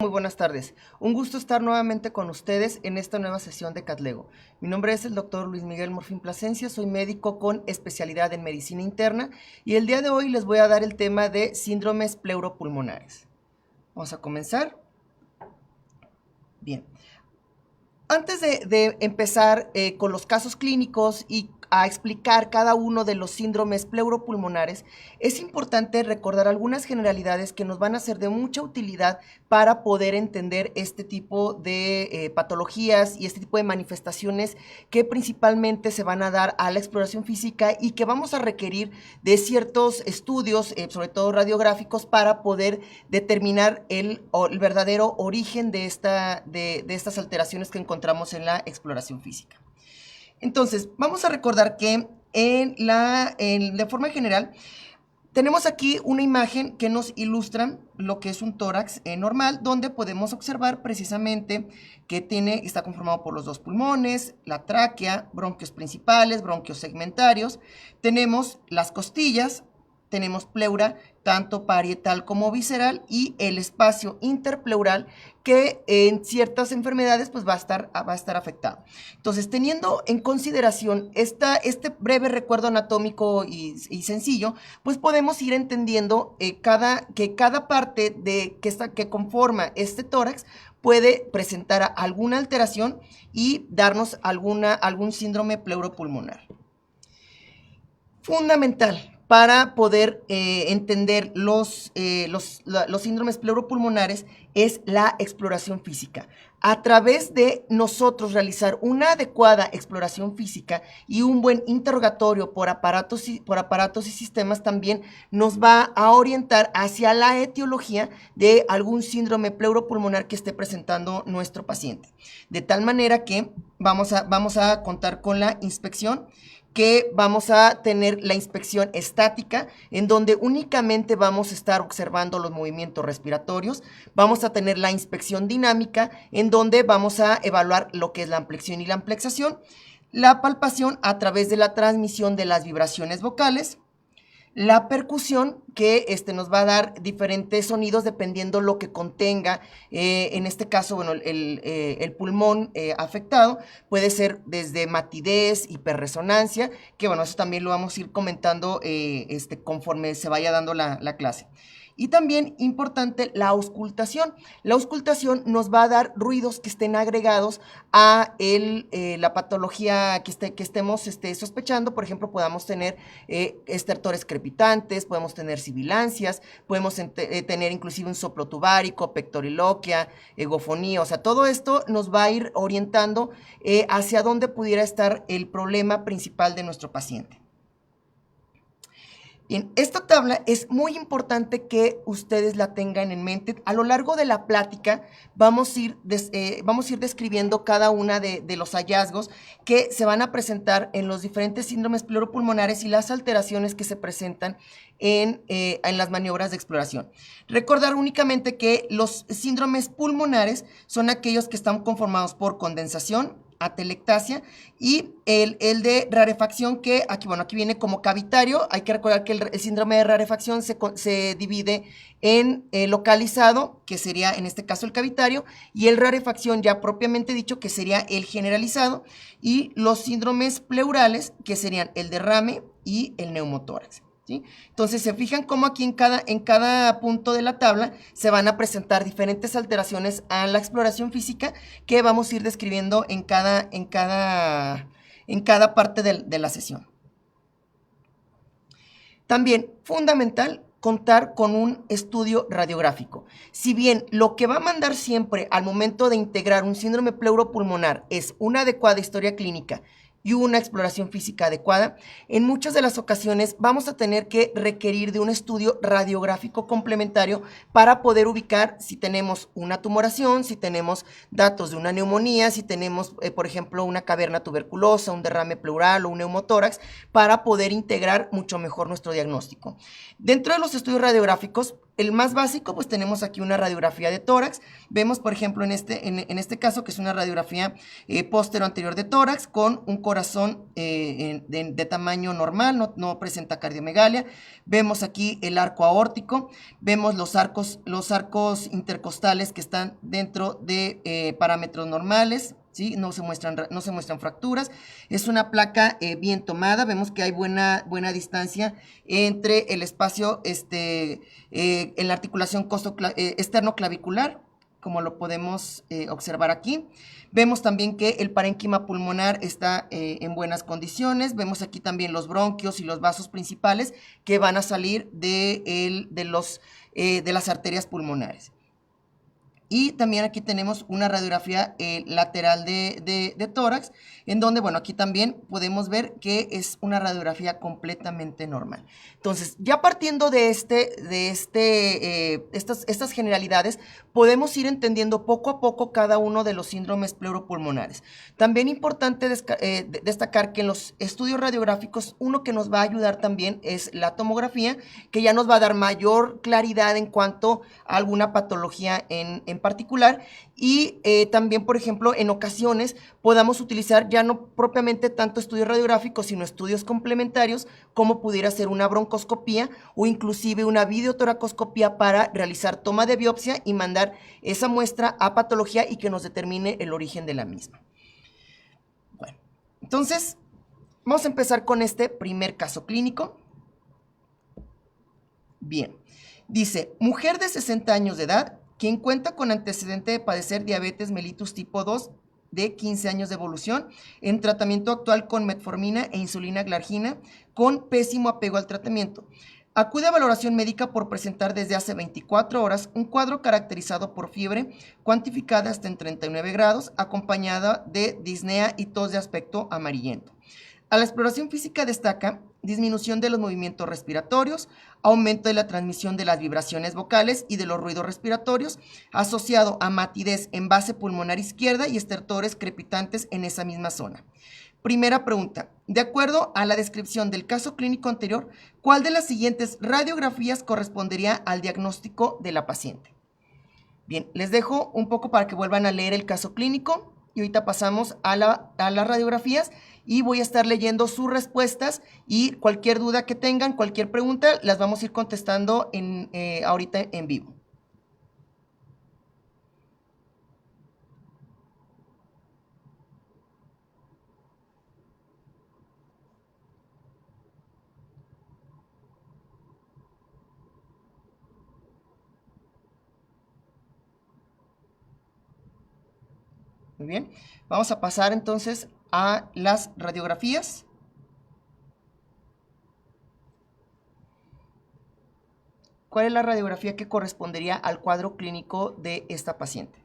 Muy buenas tardes. Un gusto estar nuevamente con ustedes en esta nueva sesión de CatLego. Mi nombre es el doctor Luis Miguel Morfín Plasencia, soy médico con especialidad en medicina interna y el día de hoy les voy a dar el tema de síndromes pleuropulmonares. Vamos a comenzar. Bien. Antes de empezar con los casos clínicos y a explicar cada uno de los síndromes pleuropulmonares, es importante recordar algunas generalidades que nos van a ser de mucha utilidad para poder entender este tipo de patologías y este tipo de manifestaciones que principalmente se van a dar a la exploración física y que vamos a requerir de ciertos estudios, sobre todo radiográficos, para poder determinar el verdadero origen de estas alteraciones que encontramos en la exploración física. Entonces, vamos a recordar que de forma general, tenemos aquí una imagen que nos ilustra lo que es un tórax normal, donde podemos observar precisamente que está conformado por los dos pulmones, la tráquea, bronquios principales, bronquios segmentarios, tenemos las costillas, tenemos pleura tanto parietal como visceral y el espacio interpleural que en ciertas enfermedades pues va a estar afectado. Entonces, teniendo en consideración este breve recuerdo anatómico y sencillo, pues podemos ir entendiendo que cada parte que conforma este tórax puede presentar alguna alteración y darnos algún síndrome pleuropulmonar. Fundamental para poder entender los síndromes pleuropulmonares es la exploración física. A través de nosotros realizar una adecuada exploración física y un buen interrogatorio por aparatos y sistemas también nos va a orientar hacia la etiología de algún síndrome pleuropulmonar que esté presentando nuestro paciente. De tal manera que vamos a contar con la inspección, que vamos a tener la inspección estática, en donde únicamente vamos a estar observando los movimientos respiratorios. Vamos a tener la inspección dinámica, en donde vamos a evaluar lo que es la ampliación y la amplexación, la palpación a través de la transmisión de las vibraciones vocales, la percusión, que nos va a dar diferentes sonidos dependiendo lo que contenga, en este caso, bueno, el pulmón afectado, puede ser desde matidez, hiperresonancia, que bueno, eso también lo vamos a ir comentando conforme se vaya dando la clase. Y también importante la auscultación. La auscultación nos va a dar ruidos que estén agregados a la patología que estemos sospechando. Por ejemplo, podamos tener estertores crepitantes, podemos tener sibilancias, podemos tener inclusive un soplo tubárico, pectoriloquia, egofonía. O sea, todo esto nos va a ir orientando hacia dónde pudiera estar el problema principal de nuestro paciente. Bien, esta tabla es muy importante que ustedes la tengan en mente. A lo largo de la plática vamos a ir describiendo cada una de los hallazgos que se van a presentar en los diferentes síndromes pleuropulmonares y las alteraciones que se presentan en las maniobras de exploración. Recordar únicamente que los síndromes pulmonares son aquellos que están conformados por condensación, atelectasia, y el de rarefacción, que aquí viene como cavitario. Hay que recordar que el síndrome de rarefacción se divide en localizado, que sería en este caso el cavitario, y el rarefacción ya propiamente dicho, que sería el generalizado, y los síndromes pleurales, que serían el derrame y el neumotórax. ¿Sí? Entonces, se fijan cómo aquí en cada punto de la tabla se van a presentar diferentes alteraciones a la exploración física que vamos a ir describiendo en cada parte de la sesión. También, fundamental, contar con un estudio radiográfico. Si bien lo que va a mandar siempre al momento de integrar un síndrome pleuropulmonar es una adecuada historia clínica y una exploración física adecuada, en muchas de las ocasiones vamos a tener que requerir de un estudio radiográfico complementario para poder ubicar si tenemos una tumoración, si tenemos datos de una neumonía, si tenemos, por ejemplo, una caverna tuberculosa, un derrame pleural o un neumotórax, para poder integrar mucho mejor nuestro diagnóstico. Dentro de los estudios radiográficos, el más básico, pues tenemos aquí una radiografía de tórax. Vemos, por ejemplo, en este caso, que es una radiografía póstero anterior de tórax con un corazón de tamaño normal, no presenta cardiomegalia. Vemos aquí el arco aórtico, vemos los arcos intercostales que están dentro de parámetros normales. ¿Sí? No se muestran fracturas. Es una placa bien tomada. Vemos que hay buena distancia entre el espacio en la articulación externo-clavicular, como lo podemos observar aquí. Vemos también que el parénquima pulmonar está en buenas condiciones. Vemos aquí también los bronquios y los vasos principales que van a salir de las arterias pulmonares. Y también aquí tenemos una radiografía lateral de tórax, en donde, bueno, aquí también podemos ver que es una radiografía completamente normal. Entonces, ya partiendo de estas generalidades, podemos ir entendiendo poco a poco cada uno de los síndromes pleuropulmonares. También importante destacar que en los estudios radiográficos, uno que nos va a ayudar también es la tomografía, que ya nos va a dar mayor claridad en cuanto a alguna patología en particular, y también, por ejemplo, en ocasiones podamos utilizar ya no propiamente tanto estudios radiográficos, sino estudios complementarios, como pudiera ser una broncoscopía o inclusive una videotoracoscopía para realizar toma de biopsia y mandar esa muestra a patología y que nos determine el origen de la misma. Bueno, entonces vamos a empezar con este primer caso clínico. Bien, dice, mujer de 60 años de edad, quien cuenta con antecedente de padecer diabetes mellitus tipo 2 de 15 años de evolución, en tratamiento actual con metformina e insulina glargina, con pésimo apego al tratamiento. Acude a valoración médica por presentar desde hace 24 horas un cuadro caracterizado por fiebre cuantificada hasta en 39 grados, acompañada de disnea y tos de aspecto amarillento. A la exploración física destaca disminución de los movimientos respiratorios, aumento de la transmisión de las vibraciones vocales y de los ruidos respiratorios, asociado a matidez en base pulmonar izquierda y estertores crepitantes en esa misma zona. Primera pregunta, de acuerdo a la descripción del caso clínico anterior, ¿cuál de las siguientes radiografías correspondería al diagnóstico de la paciente? Bien, les dejo un poco para que vuelvan a leer el caso clínico y ahorita pasamos a las radiografías y voy a estar leyendo sus respuestas y cualquier duda que tengan, cualquier pregunta, las vamos a ir contestando ahorita en vivo. Muy bien, vamos a pasar entonces a las radiografías. ¿Cuál es la radiografía que correspondería al cuadro clínico de esta paciente?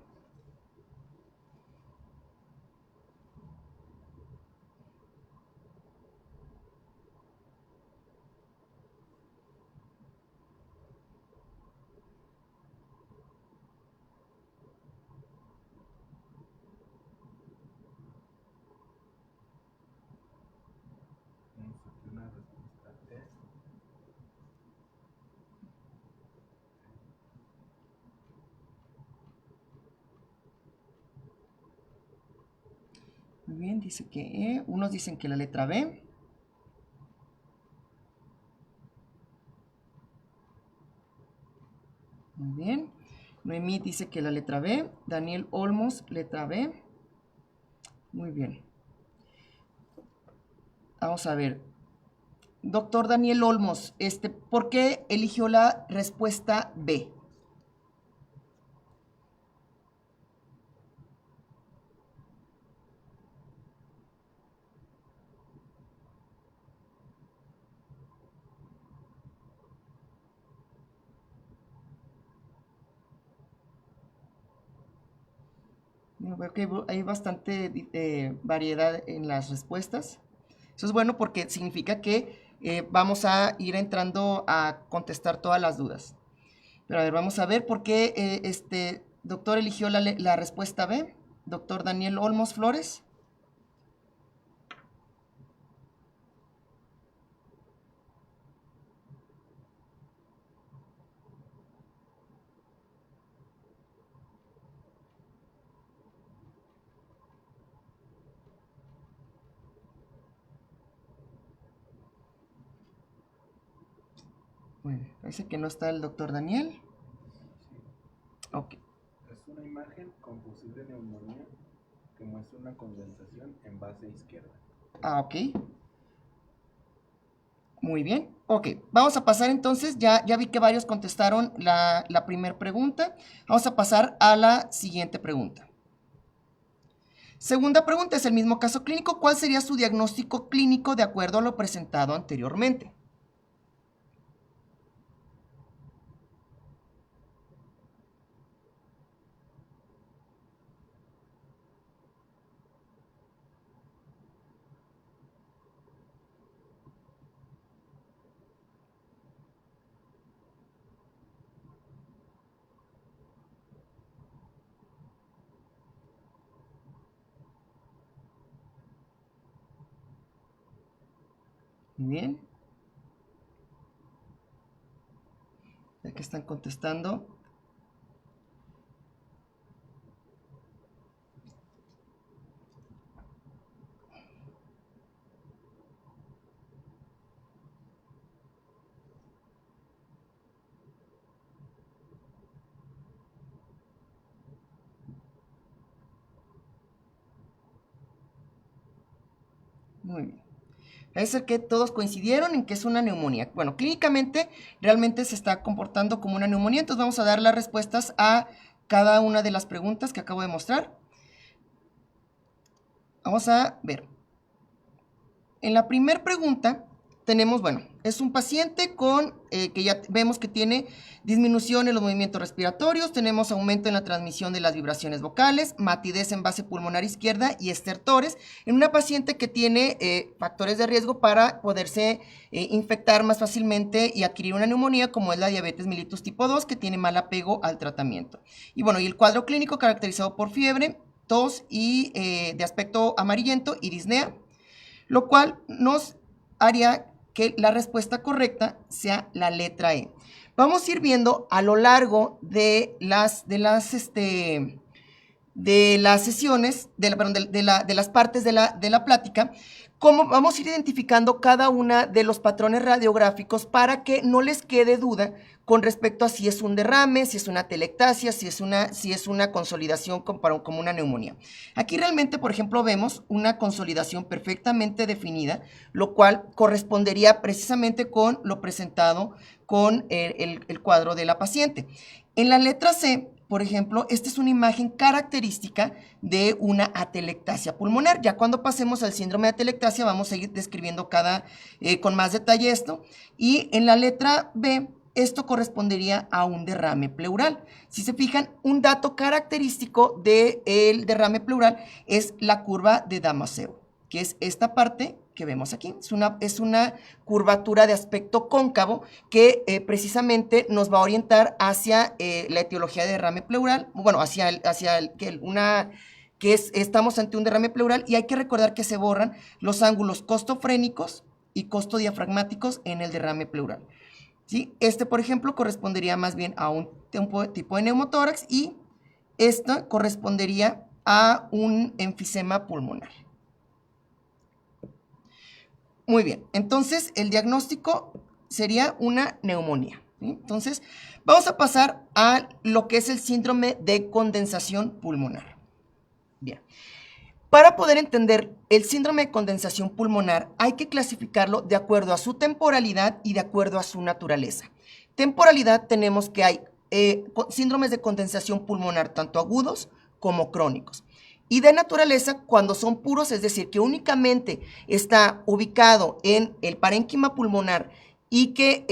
Muy bien, dice que unos dicen que la letra B. Muy bien. Noemí dice que la letra B. Daniel Olmos, letra B. Muy bien. Vamos a ver. Doctor Daniel Olmos, ¿por qué eligió la respuesta B? Yo veo que hay bastante variedad en las respuestas. Eso es bueno porque significa que vamos a ir entrando a contestar todas las dudas. Pero a ver, vamos a ver por qué doctor eligió la respuesta B. Doctor Daniel Olmos Flores. Bueno, parece que no está el doctor Daniel. Ok. Es una imagen con posible neumonía que muestra una condensación en base izquierda. Ah, ok. Muy bien. Ok, vamos a pasar entonces, ya vi que varios contestaron la primera pregunta. Vamos a pasar a la siguiente pregunta. Segunda pregunta, es el mismo caso clínico. ¿Cuál sería su diagnóstico clínico de acuerdo a lo presentado anteriormente? Muy bien. Ya que están contestando. Muy bien. Es el que todos coincidieron en que es una neumonía. Bueno, clínicamente realmente se está comportando como una neumonía, entonces vamos a dar las respuestas a cada una de las preguntas que acabo de mostrar. Vamos a ver. En la primera pregunta tenemos, bueno, es un paciente con, que ya vemos que tiene disminución en los movimientos respiratorios, tenemos aumento en la transmisión de las vibraciones vocales, matidez en base pulmonar izquierda y estertores, en una paciente que tiene factores de riesgo para poderse infectar más fácilmente y adquirir una neumonía, como es la diabetes mellitus tipo 2, que tiene mal apego al tratamiento. Y bueno, y el cuadro clínico caracterizado por fiebre, tos y de aspecto amarillento y disnea, lo cual nos haría que la respuesta correcta sea la letra E. Vamos a ir viendo a lo largo de las sesiones, de las partes de la plática, cómo vamos a ir identificando cada una de los patrones radiográficos para que no les quede duda con respecto a si es un derrame, si es una telectasia, si es una consolidación como una neumonía. Aquí realmente, por ejemplo, vemos una consolidación perfectamente definida, lo cual correspondería precisamente con lo presentado con el cuadro de la paciente. En la letra C, por ejemplo, esta es una imagen característica de una atelectasia pulmonar. Ya cuando pasemos al síndrome de atelectasia vamos a ir describiendo con más detalle esto. Y en la letra B, esto correspondería a un derrame pleural. Si se fijan, un dato característico del derrame pleural es la curva de Damasceno, que es esta parte que vemos aquí. Es una curvatura de aspecto cóncavo que precisamente nos va a orientar hacia la etiología de derrame pleural, bueno, estamos ante un derrame pleural, y hay que recordar que se borran los ángulos costofrénicos y costodiafragmáticos en el derrame pleural. ¿Sí? Por ejemplo, correspondería más bien a un tipo de neumotórax, y esta correspondería a un enfisema pulmonar. Muy bien, entonces el diagnóstico sería una neumonía, ¿sí? Entonces, vamos a pasar a lo que es el síndrome de condensación pulmonar. Bien, para poder entender el síndrome de condensación pulmonar hay que clasificarlo de acuerdo a su temporalidad y de acuerdo a su naturaleza. Temporalidad, tenemos que hay síndromes de condensación pulmonar tanto agudos como crónicos. Y de naturaleza, cuando son puros, es decir, que únicamente está ubicado en el parénquima pulmonar y que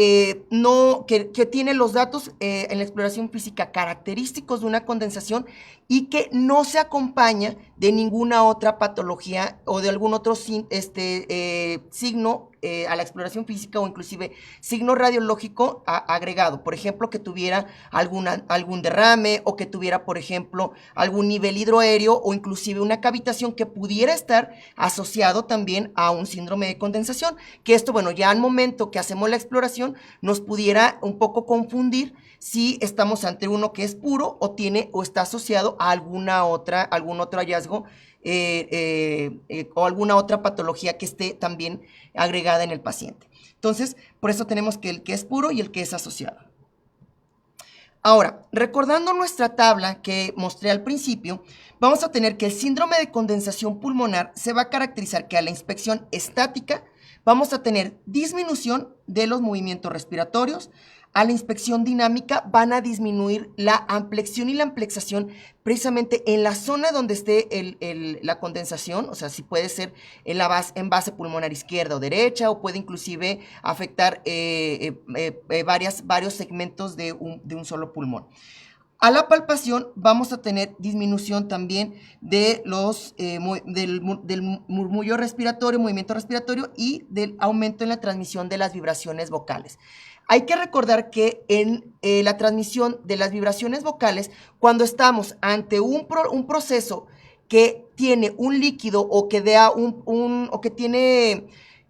tiene los datos en la exploración física característicos de una condensación, y que no se acompaña de ninguna otra patología o de algún otro signo a la exploración física, o inclusive signo radiológico agregado. Por ejemplo, que tuviera algún derrame, o que tuviera, por ejemplo, algún nivel hidroaéreo, o inclusive una cavitación que pudiera estar asociado también a un síndrome de condensación, que esto, bueno, ya al momento que hacemos la exploración nos pudiera un poco confundir si estamos ante uno que es puro o está asociado a algún otro hallazgo o alguna otra patología que esté también agregada en el paciente. Entonces, por eso tenemos que el que es puro y el que es asociado. Ahora, recordando nuestra tabla que mostré al principio, vamos a tener que el síndrome de condensación pulmonar se va a caracterizar que a la inspección estática vamos a tener disminución de los movimientos respiratorios. A la inspección dinámica van a disminuir la amplexión y la amplexación precisamente en la zona donde esté la condensación, o sea, si puede ser en base pulmonar izquierda o derecha, o puede inclusive afectar varios segmentos de un solo pulmón. A la palpación vamos a tener disminución también de del murmullo respiratorio, movimiento respiratorio y del aumento en la transmisión de las vibraciones vocales. Hay que recordar que en la transmisión de las vibraciones vocales, cuando estamos ante un proceso que tiene un líquido o que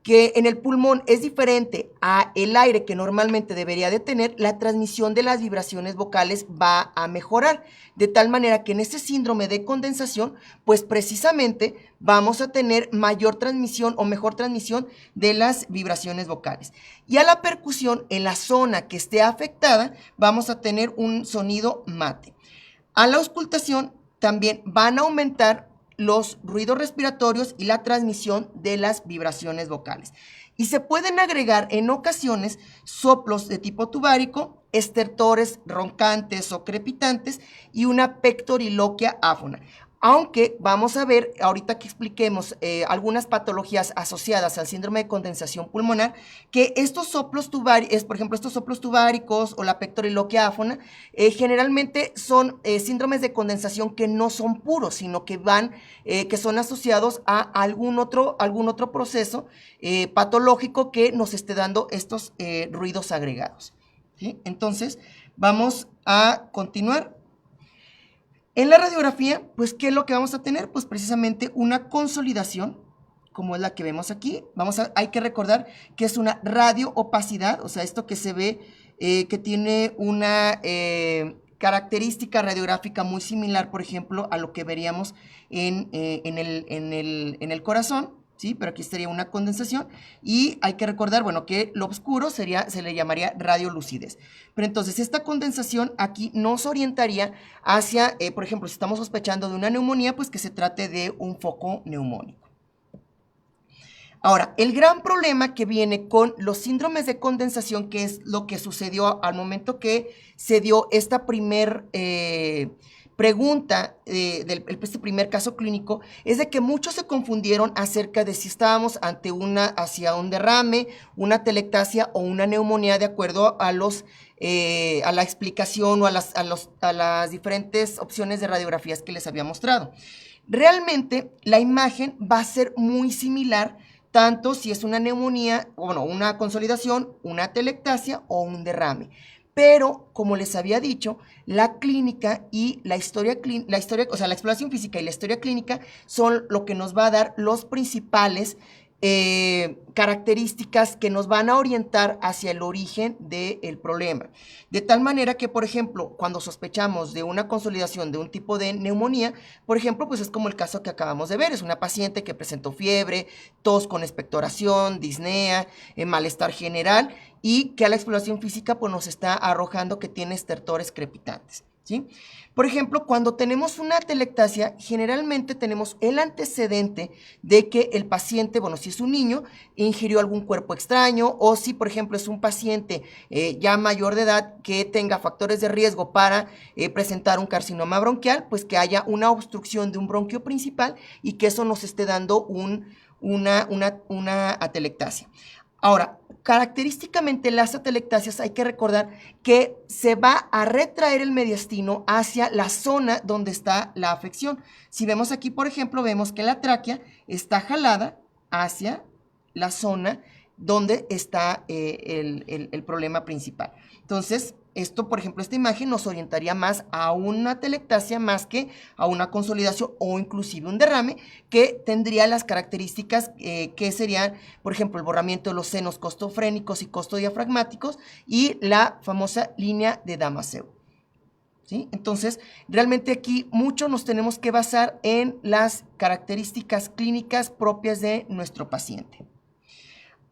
que en el pulmón es diferente a el aire que normalmente debería de tener, la transmisión de las vibraciones vocales va a mejorar, de tal manera que en este síndrome de condensación, pues precisamente vamos a tener mayor transmisión o mejor transmisión de las vibraciones vocales. Y a la percusión, en la zona que esté afectada, vamos a tener un sonido mate. A la auscultación también van a aumentar los ruidos respiratorios y la transmisión de las vibraciones vocales. Y se pueden agregar en ocasiones soplos de tipo tubárico, estertores roncantes o crepitantes y una pectoriloquia áfona. Aunque vamos a ver, ahorita que expliquemos algunas patologías asociadas al síndrome de condensación pulmonar, que estos soplos tubáricos, por ejemplo, estos soplos tubáricos o la pectoriloquia áfona, generalmente son síndromes de condensación que no son puros, sino que que son asociados a algún otro proceso patológico que nos esté dando estos ruidos agregados. ¿Sí? Entonces, vamos a continuar. En la radiografía, pues, ¿qué es lo que vamos a tener? Pues precisamente una consolidación, como es la que vemos aquí. Hay que recordar que es una radioopacidad, o sea, esto que se ve que tiene una característica radiográfica muy similar, por ejemplo, a lo que veríamos en el corazón. ¿Sí? Pero aquí sería una condensación y hay que recordar, bueno, que lo oscuro se le llamaría radiolucidez. Pero entonces esta condensación aquí nos orientaría hacia, por ejemplo, si estamos sospechando de una neumonía, pues que se trate de un foco neumónico. Ahora, el gran problema que viene con los síndromes de condensación, que es lo que sucedió al momento que se dio esta pregunta este primer caso clínico, es de que muchos se confundieron acerca de si estábamos ante hacia un derrame, una telectasia o una neumonía, de acuerdo a la explicación o a las diferentes opciones de radiografías que les había mostrado. Realmente la imagen va a ser muy similar, tanto si es una neumonía, bueno, una consolidación, una telectasia o un derrame. Pero, como les había dicho, la clínica y la historia, o sea, la exploración física y la historia clínica son lo que nos va a dar los principales características que nos van a orientar hacia el origen del problema. De tal manera que, por ejemplo, cuando sospechamos de una consolidación de un tipo de neumonía, por ejemplo, pues es como el caso que acabamos de ver, es una paciente que presentó fiebre, tos con expectoración, disnea, malestar general y que a la exploración física pues nos está arrojando que tiene estertores crepitantes. ¿Sí? Por ejemplo, cuando tenemos una telectasia, generalmente tenemos el antecedente de que el paciente, bueno, si es un niño, ingirió algún cuerpo extraño, o si, por ejemplo, es un paciente ya mayor de edad que tenga factores de riesgo para presentar un carcinoma bronquial, pues que haya una obstrucción de un bronquio principal y que eso nos esté dando una atelectasia. Ahora, característicamente las atelectasias hay que recordar que se va a retraer el mediastino hacia la zona donde está la afección. Si vemos aquí, por ejemplo, vemos que la tráquea está jalada hacia la zona donde está el problema principal. Entonces, esto, por ejemplo, esta imagen nos orientaría más a una telectasia más que a una consolidación o inclusive un derrame que tendría las características que serían, por ejemplo, el borramiento de los senos costofrénicos y costodiafragmáticos y la famosa línea de Damasceno. ¿Sí? Entonces, realmente aquí mucho nos tenemos que basar en las características clínicas propias de nuestro paciente.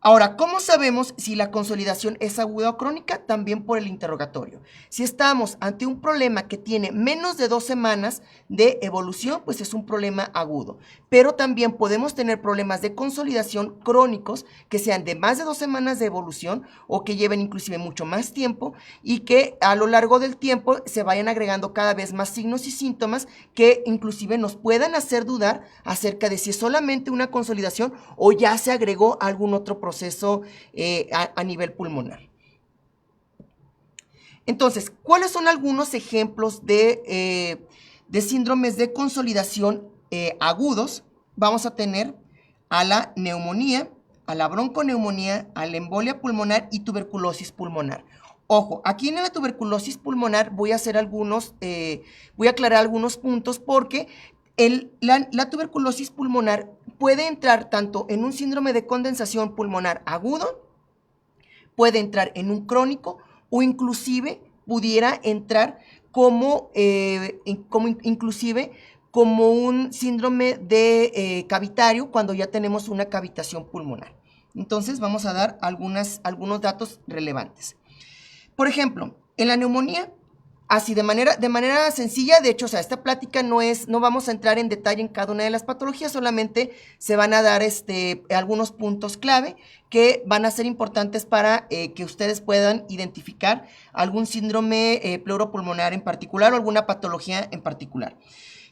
Ahora, ¿cómo sabemos si la consolidación es aguda o crónica? También por el interrogatorio. Si estamos ante un problema que tiene menos de 2 semanas de evolución, pues es un problema agudo. Pero también podemos tener problemas de consolidación crónicos que sean de más de 2 semanas de evolución o que lleven inclusive mucho más tiempo y que a lo largo del tiempo se vayan agregando cada vez más signos y síntomas que inclusive nos puedan hacer dudar acerca de si es solamente una consolidación o ya se agregó algún otro proceso a nivel pulmonar. Entonces, ¿cuáles son algunos ejemplos de síndromes de consolidación agudos? Vamos a tener a la neumonía, a la bronconeumonía, a la embolia pulmonar y tuberculosis pulmonar. Ojo, aquí en la tuberculosis pulmonar voy a aclarar algunos puntos porque la tuberculosis pulmonar puede entrar tanto en un síndrome de condensación pulmonar agudo, puede entrar en un crónico o inclusive pudiera entrar como un síndrome de cavitario cuando ya tenemos una cavitación pulmonar. Entonces vamos a dar algunos datos relevantes. Por ejemplo, en la neumonía, así de manera sencilla, de hecho, o sea, esta plática no vamos a entrar en detalle en cada una de las patologías, solamente se van a dar algunos puntos clave que van a ser importantes para que ustedes puedan identificar algún síndrome pleuropulmonar en particular o alguna patología en particular.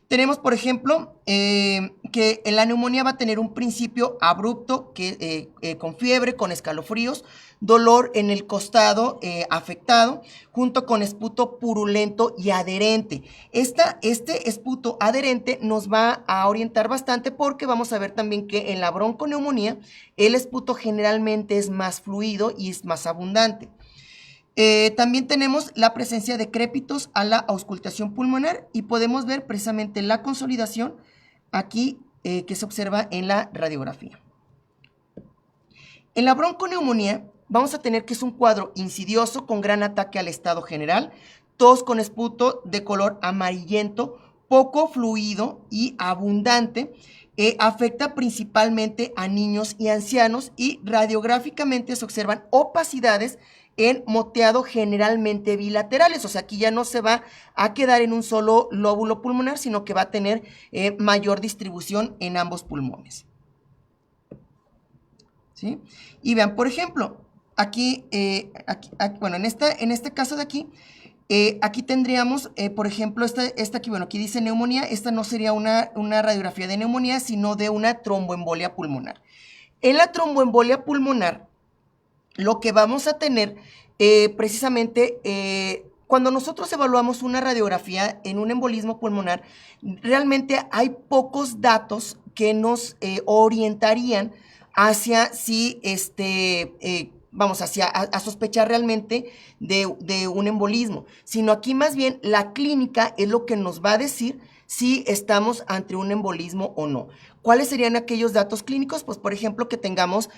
Tenemos, por ejemplo, que la neumonía va a tener un principio abrupto con fiebre, con escalofríos, dolor en el costado afectado, junto con esputo purulento y adherente. Este esputo adherente nos va a orientar bastante porque vamos a ver también que en la bronconeumonía el esputo generalmente es más fluido y es más abundante. También tenemos la presencia de crépitos a la auscultación pulmonar y podemos ver precisamente la consolidación aquí que se observa en la radiografía. En la bronconeumonía vamos a tener que es un cuadro insidioso con gran ataque al estado general, tos con esputo de color amarillento, poco fluido y abundante. Afecta principalmente a niños y ancianos y radiográficamente se observan opacidades en moteado generalmente bilaterales, o sea, aquí ya no se va a quedar en un solo lóbulo pulmonar, sino que va a tener mayor distribución en ambos pulmones. ¿Sí? Y vean, por ejemplo, aquí, bueno, en este caso de aquí, aquí tendríamos, por ejemplo, esta aquí, bueno, aquí dice neumonía, esta no sería una radiografía de neumonía, sino de una tromboembolia pulmonar. En la tromboembolia pulmonar, lo que vamos a tener precisamente, cuando nosotros evaluamos una radiografía en un embolismo pulmonar, realmente hay pocos datos que nos orientarían hacia si a sospechar realmente de un embolismo, sino aquí más bien la clínica es lo que nos va a decir si estamos ante un embolismo o no. ¿Cuáles serían aquellos datos clínicos? Pues, por ejemplo, que tengamos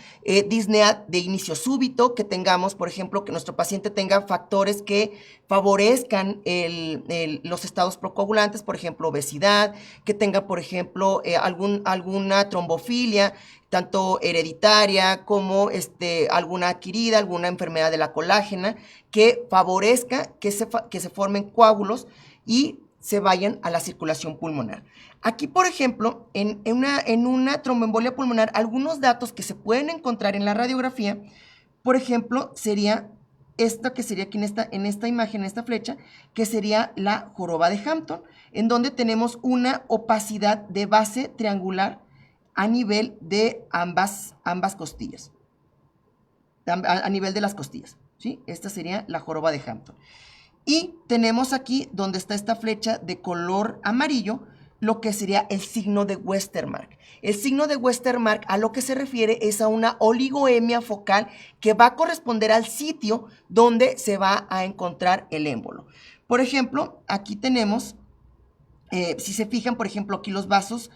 disnea de inicio súbito, que tengamos, por ejemplo, que nuestro paciente tenga factores que favorezcan los estados procoagulantes, por ejemplo, obesidad, que tenga, por ejemplo, alguna trombofilia, tanto hereditaria como alguna adquirida, alguna enfermedad de la colágena, que favorezca que se formen coágulos y se vayan a la circulación pulmonar. Aquí, por ejemplo, en una tromboembolia pulmonar, algunos datos que se pueden encontrar en la radiografía, por ejemplo, sería esta que sería aquí en esta imagen, en esta flecha, que sería la joroba de Hampton, en donde tenemos una opacidad de base triangular a nivel de ambas costillas, a nivel de las costillas, ¿sí? Esta sería la joroba de Hampton. Y tenemos aquí, donde está esta flecha de color amarillo, lo que sería el signo de Westermarck. El signo de Westermarck a lo que se refiere es a una oligoemia focal que va a corresponder al sitio donde se va a encontrar el émbolo. Por ejemplo, aquí tenemos, si se fijan, por ejemplo, aquí los vasos,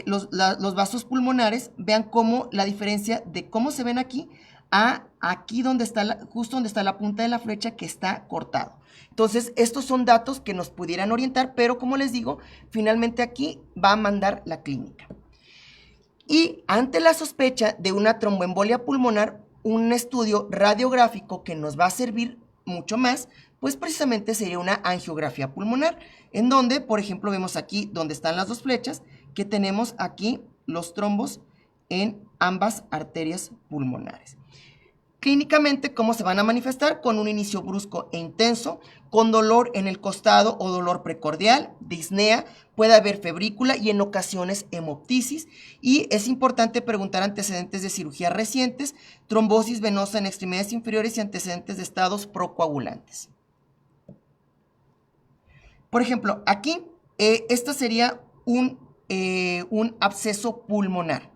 los vasos pulmonares, vean cómo la diferencia de cómo se ven aquí a aquí donde está justo donde está la punta de la flecha que está cortado. Entonces, estos son datos que nos pudieran orientar, pero como les digo, finalmente aquí va a mandar la clínica. Y ante la sospecha de una tromboembolia pulmonar, un estudio radiográfico que nos va a servir mucho más, pues precisamente sería una angiografía pulmonar, en donde, por ejemplo, vemos aquí donde están las dos flechas, que tenemos aquí los trombos en ambas arterias pulmonares. Clínicamente, ¿cómo se van a manifestar? Con un inicio brusco e intenso, con dolor en el costado o dolor precordial, disnea, puede haber febrícula y en ocasiones hemoptisis. Y es importante preguntar antecedentes de cirugías recientes, trombosis venosa en extremidades inferiores y antecedentes de estados procoagulantes. Por ejemplo, aquí, esta sería un absceso pulmonar,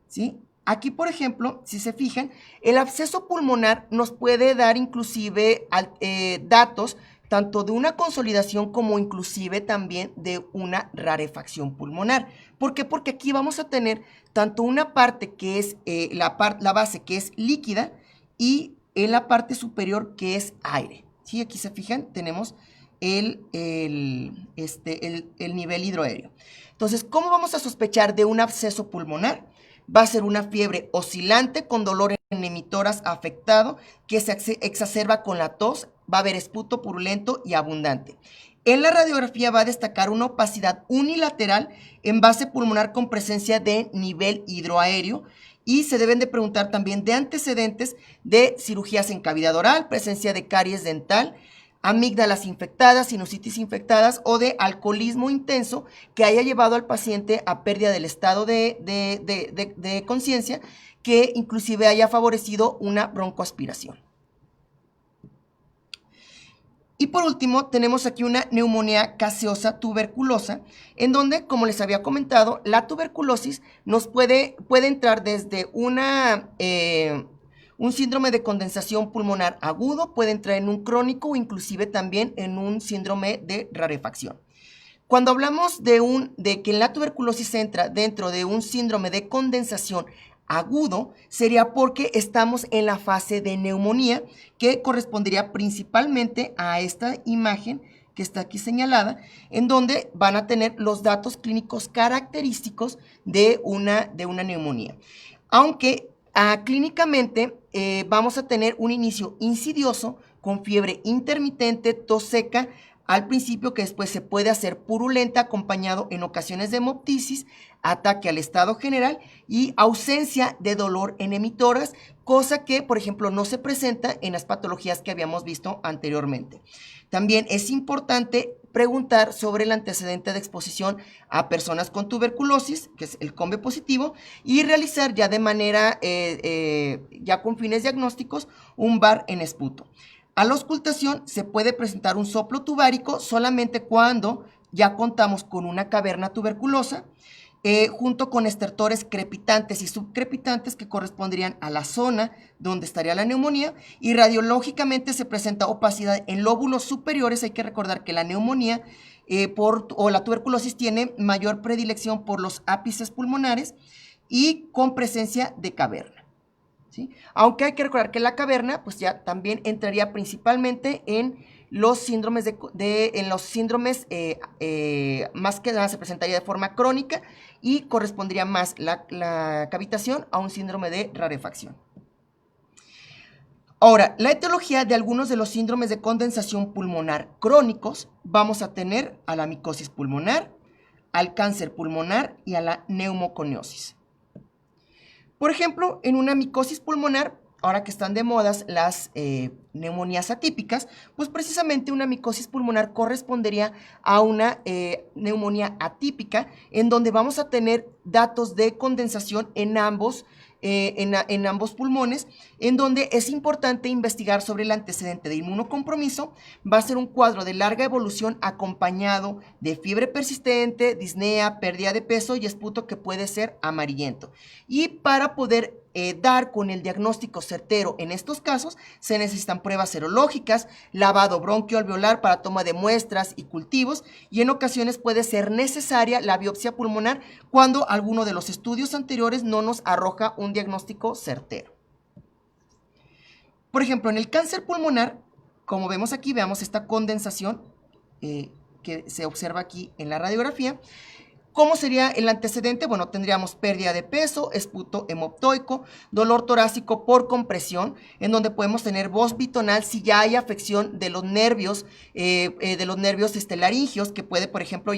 ¿sí? Aquí, por ejemplo, si se fijan, el absceso pulmonar nos puede dar inclusive datos tanto de una consolidación como inclusive también de una rarefacción pulmonar. ¿Por qué? Porque aquí vamos a tener tanto una parte que es la base que es líquida y en la parte superior que es aire. ¿Sí? Aquí se fijan, tenemos el nivel hidroaéreo. Entonces, ¿cómo vamos a sospechar de un absceso pulmonar? Va a ser una fiebre oscilante con dolor en emitoras afectado que se exacerba con la tos, va a haber esputo purulento y abundante. En la radiografía va a destacar una opacidad unilateral en base pulmonar con presencia de nivel hidroaéreo y se deben de preguntar también de antecedentes de cirugías en cavidad oral, presencia de caries dental, amígdalas infectadas, sinusitis infectadas o de alcoholismo intenso que haya llevado al paciente a pérdida del estado de conciencia, que inclusive haya favorecido una broncoaspiración. Y por último, tenemos aquí una neumonía gaseosa tuberculosa, en donde, como les había comentado, la tuberculosis nos puede entrar desde un síndrome de condensación pulmonar agudo, puede entrar en un crónico o inclusive también en un síndrome de rarefacción. Cuando hablamos de que la tuberculosis entra dentro de un síndrome de condensación agudo, sería porque estamos en la fase de neumonía, que correspondería principalmente a esta imagen que está aquí señalada, en donde van a tener los datos clínicos característicos de una neumonía. Aunque clínicamente vamos a tener un inicio insidioso con fiebre intermitente, tos seca, al principio, que después se puede hacer purulenta, acompañado en ocasiones de hemoptisis, ataque al estado general y ausencia de dolor en emitoras, cosa que, por ejemplo, no se presenta en las patologías que habíamos visto anteriormente. También es importante preguntar sobre el antecedente de exposición a personas con tuberculosis, que es el COMBE positivo, y realizar ya de manera, ya con fines diagnósticos, un VAR en esputo. A la auscultación se puede presentar un soplo tubárico solamente cuando ya contamos con una caverna tuberculosa, junto con estertores crepitantes y subcrepitantes que corresponderían a la zona donde estaría la neumonía, y radiológicamente se presenta opacidad en lóbulos superiores. Hay que recordar que la neumonía o la tuberculosis tiene mayor predilección por los ápices pulmonares y con presencia de caverna. ¿Sí? Aunque hay que recordar que la caverna pues ya también entraría principalmente en los síndromes más que nada se presentaría de forma crónica y correspondería más la cavitación a un síndrome de rarefacción. Ahora, la etiología de algunos de los síndromes de condensación pulmonar crónicos, vamos a tener a la micosis pulmonar, al cáncer pulmonar y a la neumoconiosis. Por ejemplo, en una micosis pulmonar, ahora que están de modas las neumonías atípicas, pues precisamente una micosis pulmonar correspondería a una neumonía atípica, en donde vamos a tener datos de condensación en ambos pulmones, en donde es importante investigar sobre el antecedente de inmunocompromiso. Va a ser un cuadro de larga evolución acompañado de fiebre persistente, disnea, pérdida de peso y esputo que puede ser amarillento. Y para poder dar con el diagnóstico certero en estos casos, se necesitan pruebas serológicas, lavado bronquioalveolar para toma de muestras y cultivos, y en ocasiones puede ser necesaria la biopsia pulmonar cuando alguno de los estudios anteriores no nos arroja un diagnóstico certero. Por ejemplo, en el cáncer pulmonar, como vemos aquí, veamos esta condensación que se observa aquí en la radiografía. ¿Cómo sería el antecedente? Bueno, tendríamos pérdida de peso, esputo hemoptoico, dolor torácico por compresión, en donde podemos tener voz bitonal si ya hay afección de los nervios laringios, que puede, por ejemplo,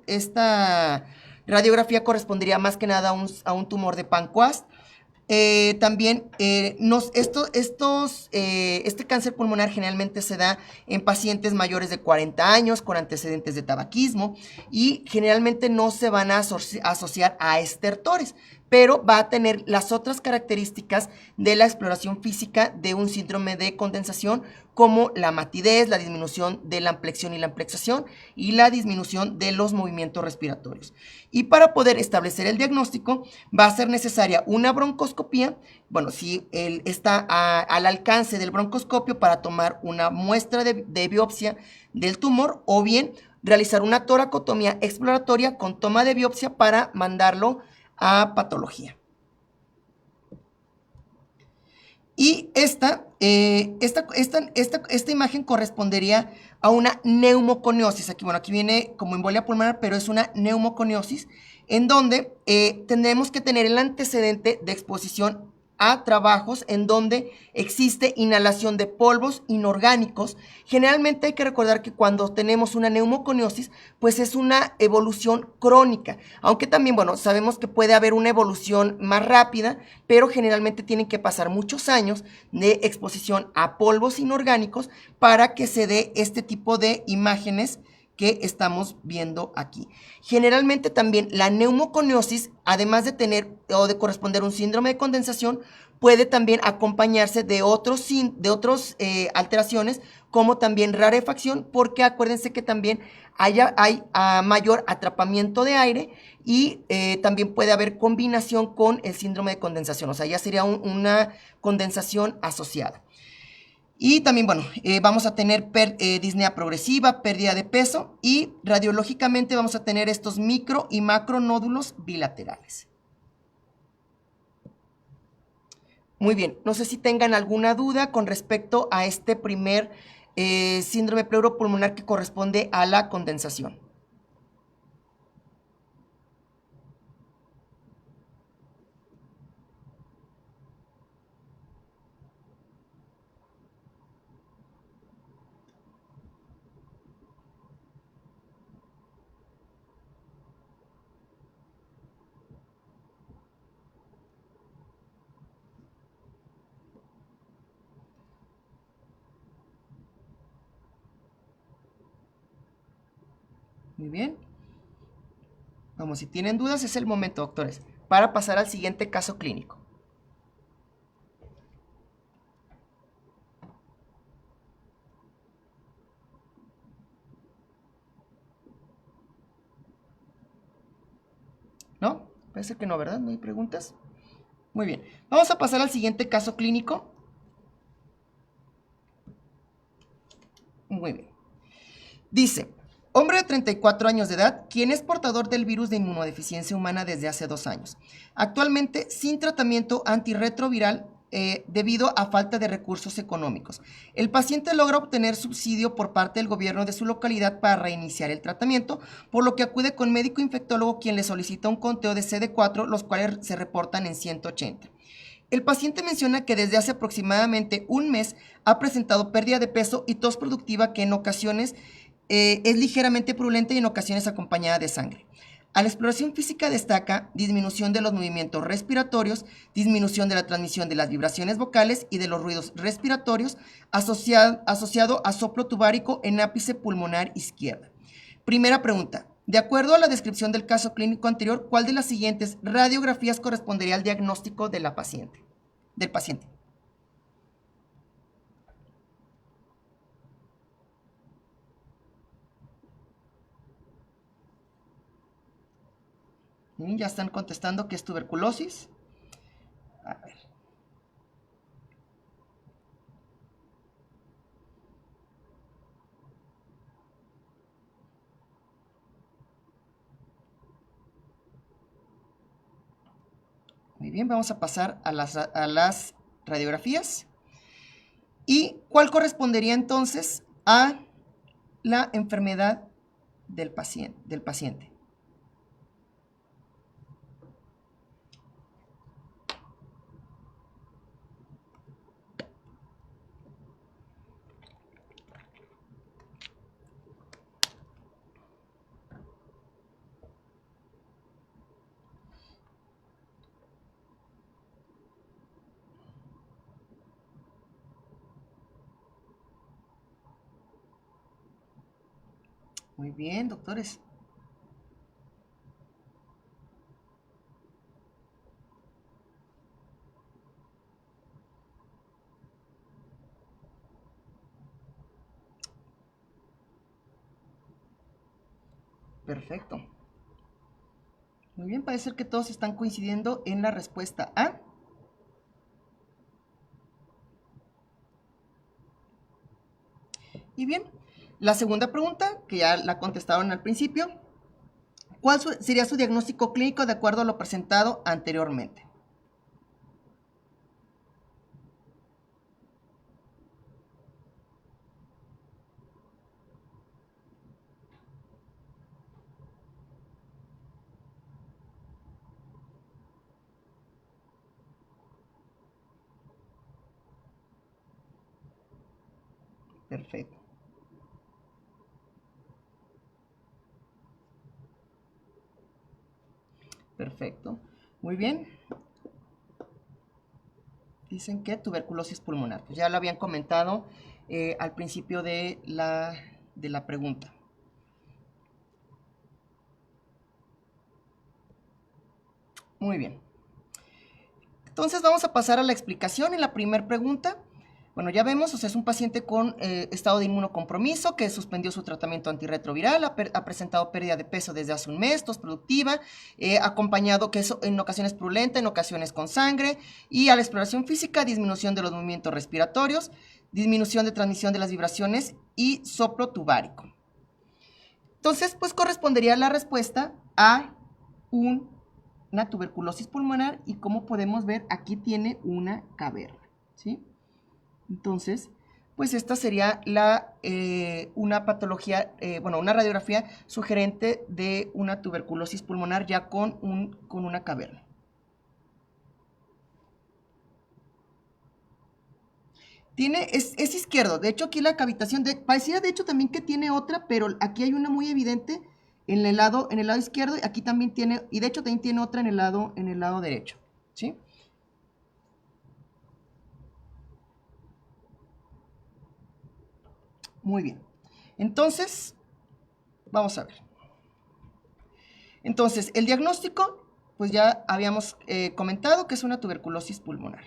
esta radiografía correspondería más que nada a un tumor de Pancoast. También este cáncer pulmonar generalmente se da en pacientes mayores de 40 años con antecedentes de tabaquismo y generalmente no se van a asociar a estertores, pero va a tener las otras características de la exploración física de un síndrome de condensación, como la matidez, la disminución de la ampliación y la amplexación y la disminución de los movimientos respiratorios. Y para poder establecer el diagnóstico va a ser necesaria una broncoscopía, bueno, si está al alcance del broncoscopio para tomar una muestra de biopsia del tumor, o bien realizar una toracotomía exploratoria con toma de biopsia para mandarlo a patología. Y esta imagen correspondería a una neumoconiosis. Aquí, bueno, aquí viene como embolia pulmonar, pero es una neumoconiosis, en donde tendremos que tener el antecedente de exposición a trabajos en donde existe inhalación de polvos inorgánicos. Generalmente hay que recordar que cuando tenemos una neumoconiosis, pues es una evolución crónica, aunque también, bueno, sabemos que puede haber una evolución más rápida, pero generalmente tienen que pasar muchos años de exposición a polvos inorgánicos para que se dé este tipo de imágenes que estamos viendo aquí. Generalmente también la neumoconiosis, además de tener o de corresponder a un síndrome de condensación, puede también acompañarse de otros alteraciones, como también rarefacción, porque acuérdense que también hay mayor atrapamiento de aire y también puede haber combinación con el síndrome de condensación, o sea, ya sería una condensación asociada. Y también, bueno, vamos a tener disnea progresiva, pérdida de peso, y radiológicamente vamos a tener estos micro y macronódulos bilaterales. Muy bien, no sé si tengan alguna duda con respecto a este primer síndrome pleuropulmonar que corresponde a la condensación. Muy bien. Vamos, si tienen dudas, es el momento, doctores, para pasar al siguiente caso clínico. ¿No? Parece que no, ¿verdad? ¿No hay preguntas? Muy bien. Vamos a pasar al siguiente caso clínico. Muy bien. Dice, hombre de 34 años de edad, quien es portador del virus de inmunodeficiencia humana desde hace 2 años. Actualmente sin tratamiento antirretroviral debido a falta de recursos económicos. El paciente logra obtener subsidio por parte del gobierno de su localidad para reiniciar el tratamiento, por lo que acude con médico infectólogo, quien le solicita un conteo de CD4, los cuales se reportan en 180. El paciente menciona que desde hace aproximadamente un mes ha presentado pérdida de peso y tos productiva que en ocasiones es ligeramente purulenta y en ocasiones acompañada de sangre. A la exploración física destaca disminución de los movimientos respiratorios, disminución de la transmisión de las vibraciones vocales y de los ruidos respiratorios, asociado a soplo tubárico en ápice pulmonar izquierda. Primera pregunta. De acuerdo a la descripción del caso clínico anterior, ¿cuál de las siguientes radiografías correspondería al diagnóstico del paciente? Ya están contestando que es tuberculosis. A ver. Muy bien, vamos a pasar a las radiografías. ¿Y cuál correspondería entonces a la enfermedad del paciente? Muy bien, doctores. Perfecto. Muy bien, parece ser que todos están coincidiendo en la respuesta A. Y bien, la segunda pregunta, que ya la contestaron al principio, ¿cuál sería su diagnóstico clínico de acuerdo a lo presentado anteriormente? Perfecto. Perfecto. Muy bien. Dicen que tuberculosis pulmonar. Pues ya lo habían comentado al principio de la pregunta. Muy bien. Entonces vamos a pasar a la explicación en la primera pregunta. Bueno, ya vemos, o sea, es un paciente con estado de inmunocompromiso que suspendió su tratamiento antirretroviral, ha presentado pérdida de peso desde hace un mes, tos productiva, acompañado que es en ocasiones purulenta, en ocasiones con sangre, y a la exploración física, disminución de los movimientos respiratorios, disminución de transmisión de las vibraciones y soplo tubárico. Entonces, pues correspondería la respuesta a una tuberculosis pulmonar y como podemos ver, aquí tiene una caverna, ¿sí? Entonces, pues esta sería una patología, bueno, una radiografía sugerente de una tuberculosis pulmonar ya con una caverna. Es izquierdo, de hecho aquí la cavitación, parecía de hecho también que tiene otra, pero aquí hay una muy evidente en el lado izquierdo, aquí también tiene, y de hecho también tiene otra en el lado derecho, ¿sí? Muy bien. Entonces, vamos a ver. Entonces, el diagnóstico, pues ya habíamos comentado que es una tuberculosis pulmonar.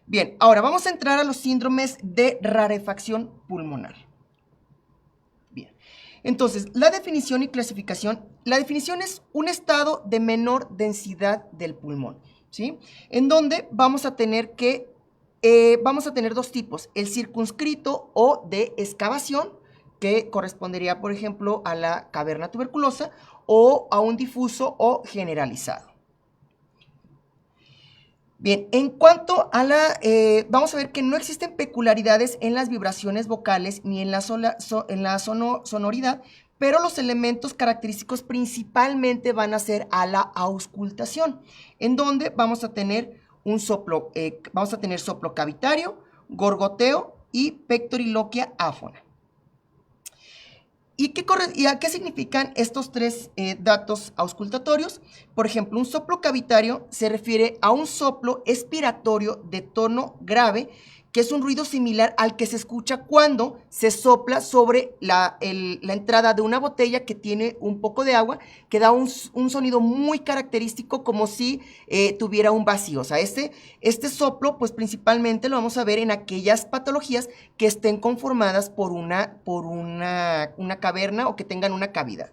Bien, ahora vamos a entrar a los síndromes de rarefacción pulmonar. Bien, entonces, la definición y clasificación. La definición es un estado de menor densidad del pulmón, ¿sí? En donde vamos a tener dos tipos, el circunscrito o de excavación, que correspondería, por ejemplo, a la caverna tuberculosa, o a un difuso o generalizado. Bien, en cuanto a vamos a ver que no existen peculiaridades en las vibraciones vocales ni en la sonoridad, pero los elementos característicos principalmente van a ser a la auscultación, en donde vamos a tener soplo cavitario, gorgoteo y pectoriloquia áfona. ¿Y a qué significan estos tres datos auscultatorios? Por ejemplo, un soplo cavitario se refiere a un soplo expiratorio de tono grave, que es un ruido similar al que se escucha cuando se sopla sobre la entrada de una botella que tiene un poco de agua, que da un sonido muy característico, como si tuviera un vacío. O sea, este soplo, pues principalmente lo vamos a ver en aquellas patologías que estén conformadas por una caverna o que tengan una cavidad.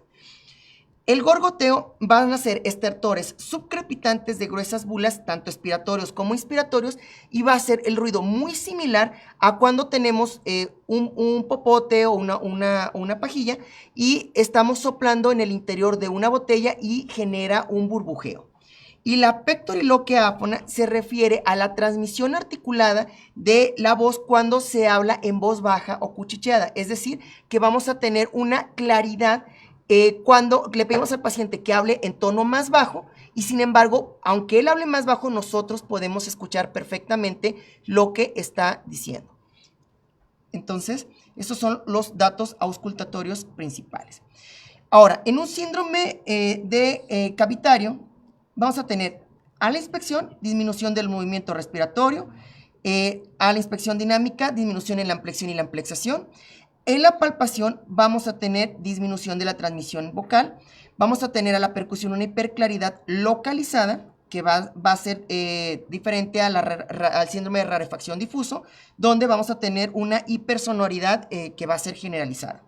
El gorgoteo van a ser estertores subcrepitantes de gruesas bulas, tanto expiratorios como inspiratorios, y va a ser el ruido muy similar a cuando tenemos un popote o una pajilla y estamos soplando en el interior de una botella y genera un burbujeo. Y la pectoriloquia áfona se refiere a la transmisión articulada de la voz cuando se habla en voz baja o cuchicheada, es decir, que vamos a tener una claridad cuando le pedimos al paciente que hable en tono más bajo y sin embargo, aunque él hable más bajo, nosotros podemos escuchar perfectamente lo que está diciendo. Entonces, estos son los datos auscultatorios principales. Ahora, en un síndrome cavitario, vamos a tener a la inspección disminución del movimiento respiratorio, a la inspección dinámica disminución en la amplexión y la amplexación, En la palpación vamos a tener disminución de la transmisión vocal, vamos a tener a la percusión una hiperclaridad localizada, que va a ser diferente a al síndrome de rarefacción difuso, donde vamos a tener una hipersonoridad que va a ser generalizada.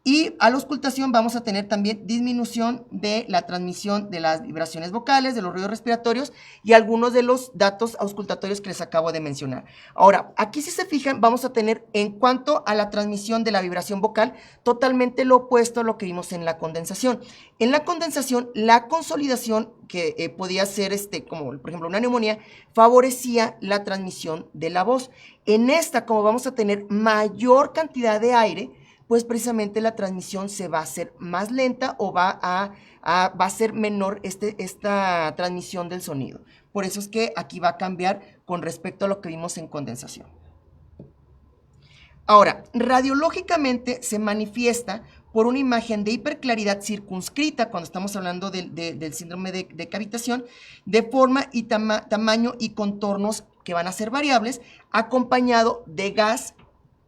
Y a la auscultación vamos a tener también disminución de la transmisión de las vibraciones vocales, de los ruidos respiratorios y algunos de los datos auscultatorios que les acabo de mencionar. Ahora, aquí si se fijan, vamos a tener en cuanto a la transmisión de la vibración vocal, totalmente lo opuesto a lo que vimos en la condensación. En la condensación, la consolidación, que podía ser como por ejemplo una neumonía, favorecía la transmisión de la voz. En esta, como vamos a tener mayor cantidad de aire, pues precisamente la transmisión se va a hacer más lenta o va a ser menor esta transmisión del sonido. Por eso es que aquí va a cambiar con respecto a lo que vimos en condensación. Ahora, radiológicamente se manifiesta por una imagen de hiperclaridad circunscrita, cuando estamos hablando del síndrome de cavitación, de forma y tamaño y contornos que van a ser variables, acompañado de gas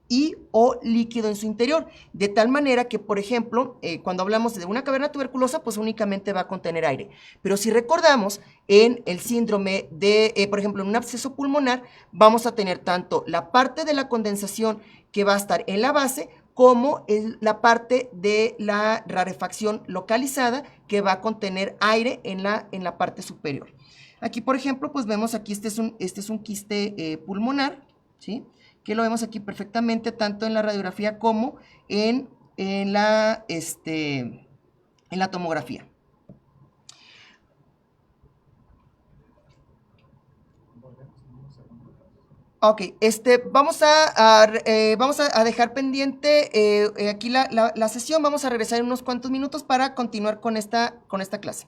y o líquido en su interior, de tal manera que, por ejemplo, cuando hablamos de una caverna tuberculosa, pues únicamente va a contener aire. Pero si recordamos, en el síndrome de, por ejemplo, en un absceso pulmonar, vamos a tener tanto la parte de la condensación que va a estar en la base, como la parte de la rarefacción localizada, que va a contener aire en la parte superior. Aquí, por ejemplo, pues vemos aquí, este es un quiste pulmonar, ¿sí?, que lo vemos aquí perfectamente, tanto en la radiografía como en la tomografía. Ok, vamos a dejar pendiente aquí la sesión. Vamos a regresar en unos cuantos minutos para continuar con esta clase.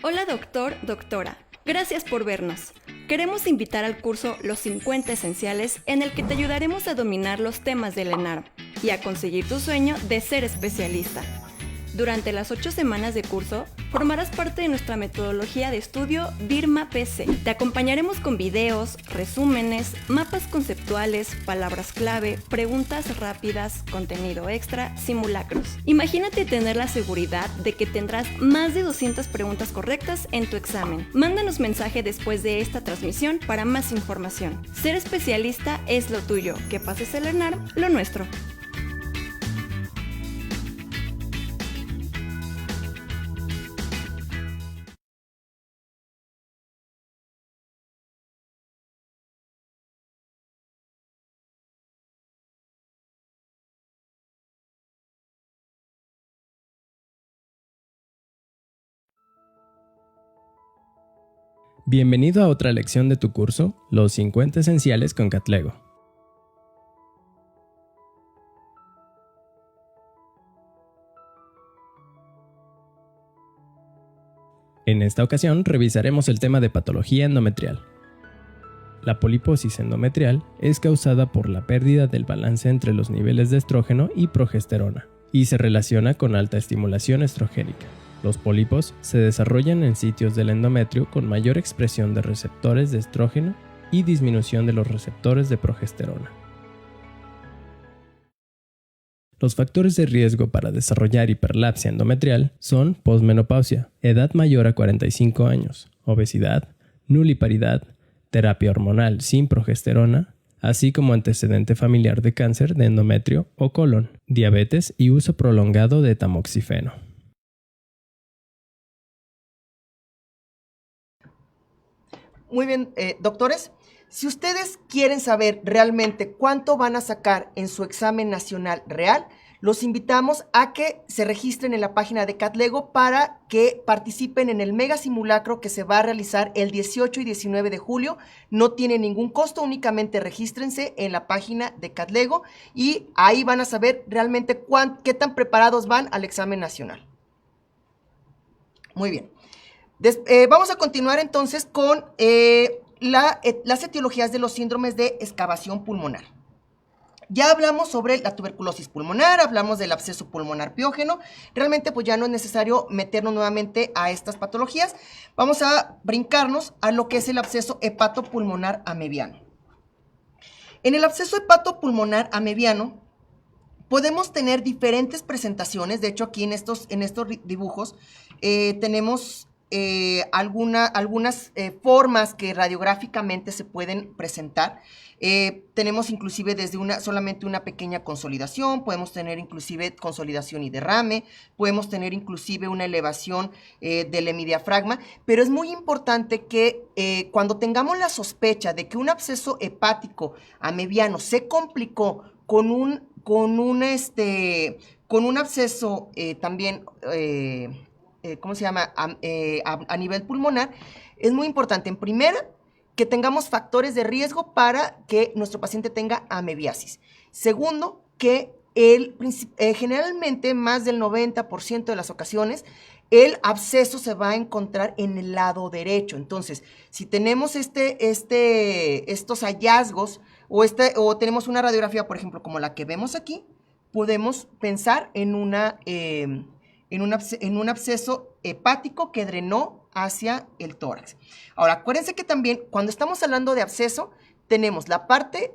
Hola doctor, doctora. Gracias por vernos. Queremos invitar al curso Los 50 Esenciales, en el que te ayudaremos a dominar los temas del ENARM y a conseguir tu sueño de ser especialista. Durante las 8 semanas de curso, formarás parte de nuestra metodología de estudio BIRMA-PC. Te acompañaremos con videos, resúmenes, mapas conceptuales, palabras clave, preguntas rápidas, contenido extra, simulacros. Imagínate tener la seguridad de que tendrás más de 200 preguntas correctas en tu examen. Mándanos mensaje después de esta transmisión para más información. Ser especialista es lo tuyo. Que pases el ENARM, lo nuestro. Bienvenido a otra lección de tu curso, Los 50 Esenciales con Catlego. En esta ocasión revisaremos el tema de patología endometrial. La poliposis endometrial es causada por la pérdida del balance entre los niveles de estrógeno y progesterona y se relaciona con alta estimulación estrogénica. Los pólipos se desarrollan en sitios del endometrio con mayor expresión de receptores de estrógeno y disminución de los receptores de progesterona. Los factores de riesgo para desarrollar hiperlapsia endometrial son posmenopausia, edad mayor a 45 años, obesidad, nuliparidad, terapia hormonal sin progesterona, así como antecedente familiar de cáncer de endometrio o colon, diabetes y uso prolongado de tamoxifeno. Muy bien, doctores, si ustedes quieren saber realmente cuánto van a sacar en su examen nacional real, los invitamos a que se registren en la página de Catlego para que participen en el mega simulacro que se va a realizar el 18 y 19 de julio. No tiene ningún costo, únicamente regístrense en la página de Catlego y ahí van a saber realmente qué tan preparados van al examen nacional. Muy bien. Vamos a continuar entonces con las etiologías de los síndromes de excavación pulmonar. Ya hablamos sobre la tuberculosis pulmonar, hablamos del absceso pulmonar piógeno. Realmente pues ya no es necesario meternos nuevamente a estas patologías. Vamos a brincarnos a lo que es el absceso hepatopulmonar amebiano. En el absceso hepatopulmonar amebiano podemos tener diferentes presentaciones. De hecho, aquí en estos dibujos tenemos algunas formas que radiográficamente se pueden presentar. Tenemos inclusive desde solamente una pequeña consolidación, podemos tener inclusive consolidación y derrame, podemos tener inclusive una elevación del hemidiafragma, pero es muy importante que cuando tengamos la sospecha de que un absceso hepático amebiano se complicó con un absceso también, ¿cómo se llama? A nivel pulmonar, es muy importante, en primera, que tengamos factores de riesgo para que nuestro paciente tenga amebiasis. Segundo, que generalmente más del 90% de las ocasiones, el absceso se va a encontrar en el lado derecho. Entonces, si tenemos estos hallazgos o tenemos una radiografía, por ejemplo, como la que vemos aquí, podemos pensar en un absceso hepático que drenó hacia el tórax. Ahora, acuérdense que también cuando estamos hablando de absceso, tenemos la parte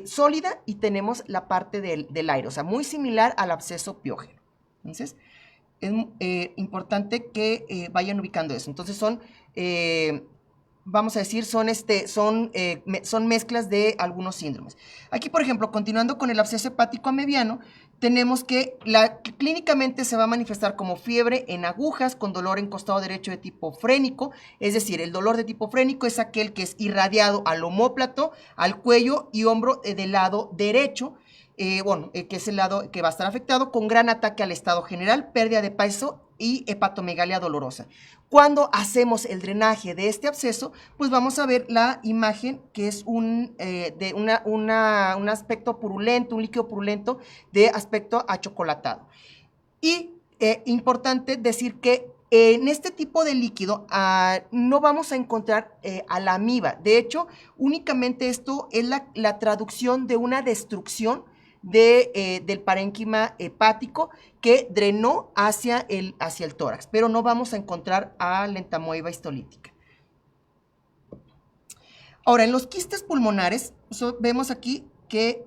sólida y tenemos la parte del aire, o sea, muy similar al absceso piógeno. Entonces, es importante que vayan ubicando eso. Entonces, vamos a decir, son mezclas de algunos síndromes. Aquí, por ejemplo, continuando con el absceso hepático amebiano, tenemos que clínicamente se va a manifestar como fiebre en agujas con dolor en costado derecho de tipo frénico, es decir, el dolor de tipo frénico es aquel que es irradiado al omóplato, al cuello y hombro del lado derecho, que es el lado que va a estar afectado, con gran ataque al estado general, pérdida de peso y hepatomegalia dolorosa. Cuando hacemos el drenaje de este absceso, pues vamos a ver la imagen que es un aspecto purulento, un líquido purulento de aspecto achocolatado. Y importante decir que en este tipo de líquido no vamos a encontrar a la amiba. De hecho, únicamente esto es la traducción de una destrucción del parénquima hepático que drenó hacia el tórax, pero no vamos a encontrar a la entamoeba histolítica. Ahora, en los quistes pulmonares, vemos aquí que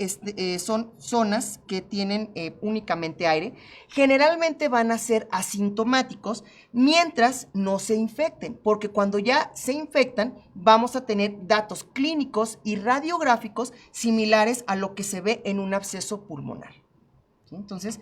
son zonas que tienen únicamente aire. Generalmente van a ser asintomáticos mientras no se infecten, porque cuando ya se infectan vamos a tener datos clínicos y radiográficos similares a lo que se ve en un absceso pulmonar. ¿Sí? Entonces,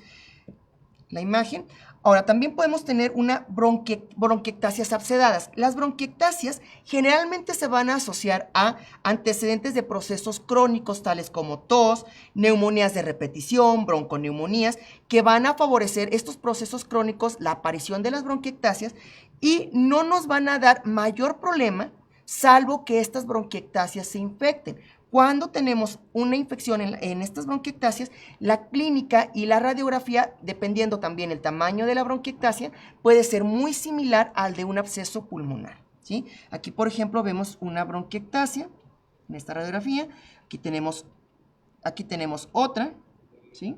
la imagen. Ahora, también podemos tener una bronquiectasias abscedadas. Las bronquiectasias generalmente se van a asociar a antecedentes de procesos crónicos tales como tos, neumonías de repetición, bronconeumonías, que van a favorecer estos procesos crónicos, la aparición de las bronquiectasias, y no nos van a dar mayor problema, salvo que estas bronquiectasias se infecten. Cuando tenemos una infección en estas bronquiectasias, la clínica y la radiografía, dependiendo también el tamaño de la bronquiectasia, puede ser muy similar al de un absceso pulmonar, ¿sí? Aquí, por ejemplo, vemos una bronquiectasia en esta radiografía. Aquí tenemos otra, ¿sí?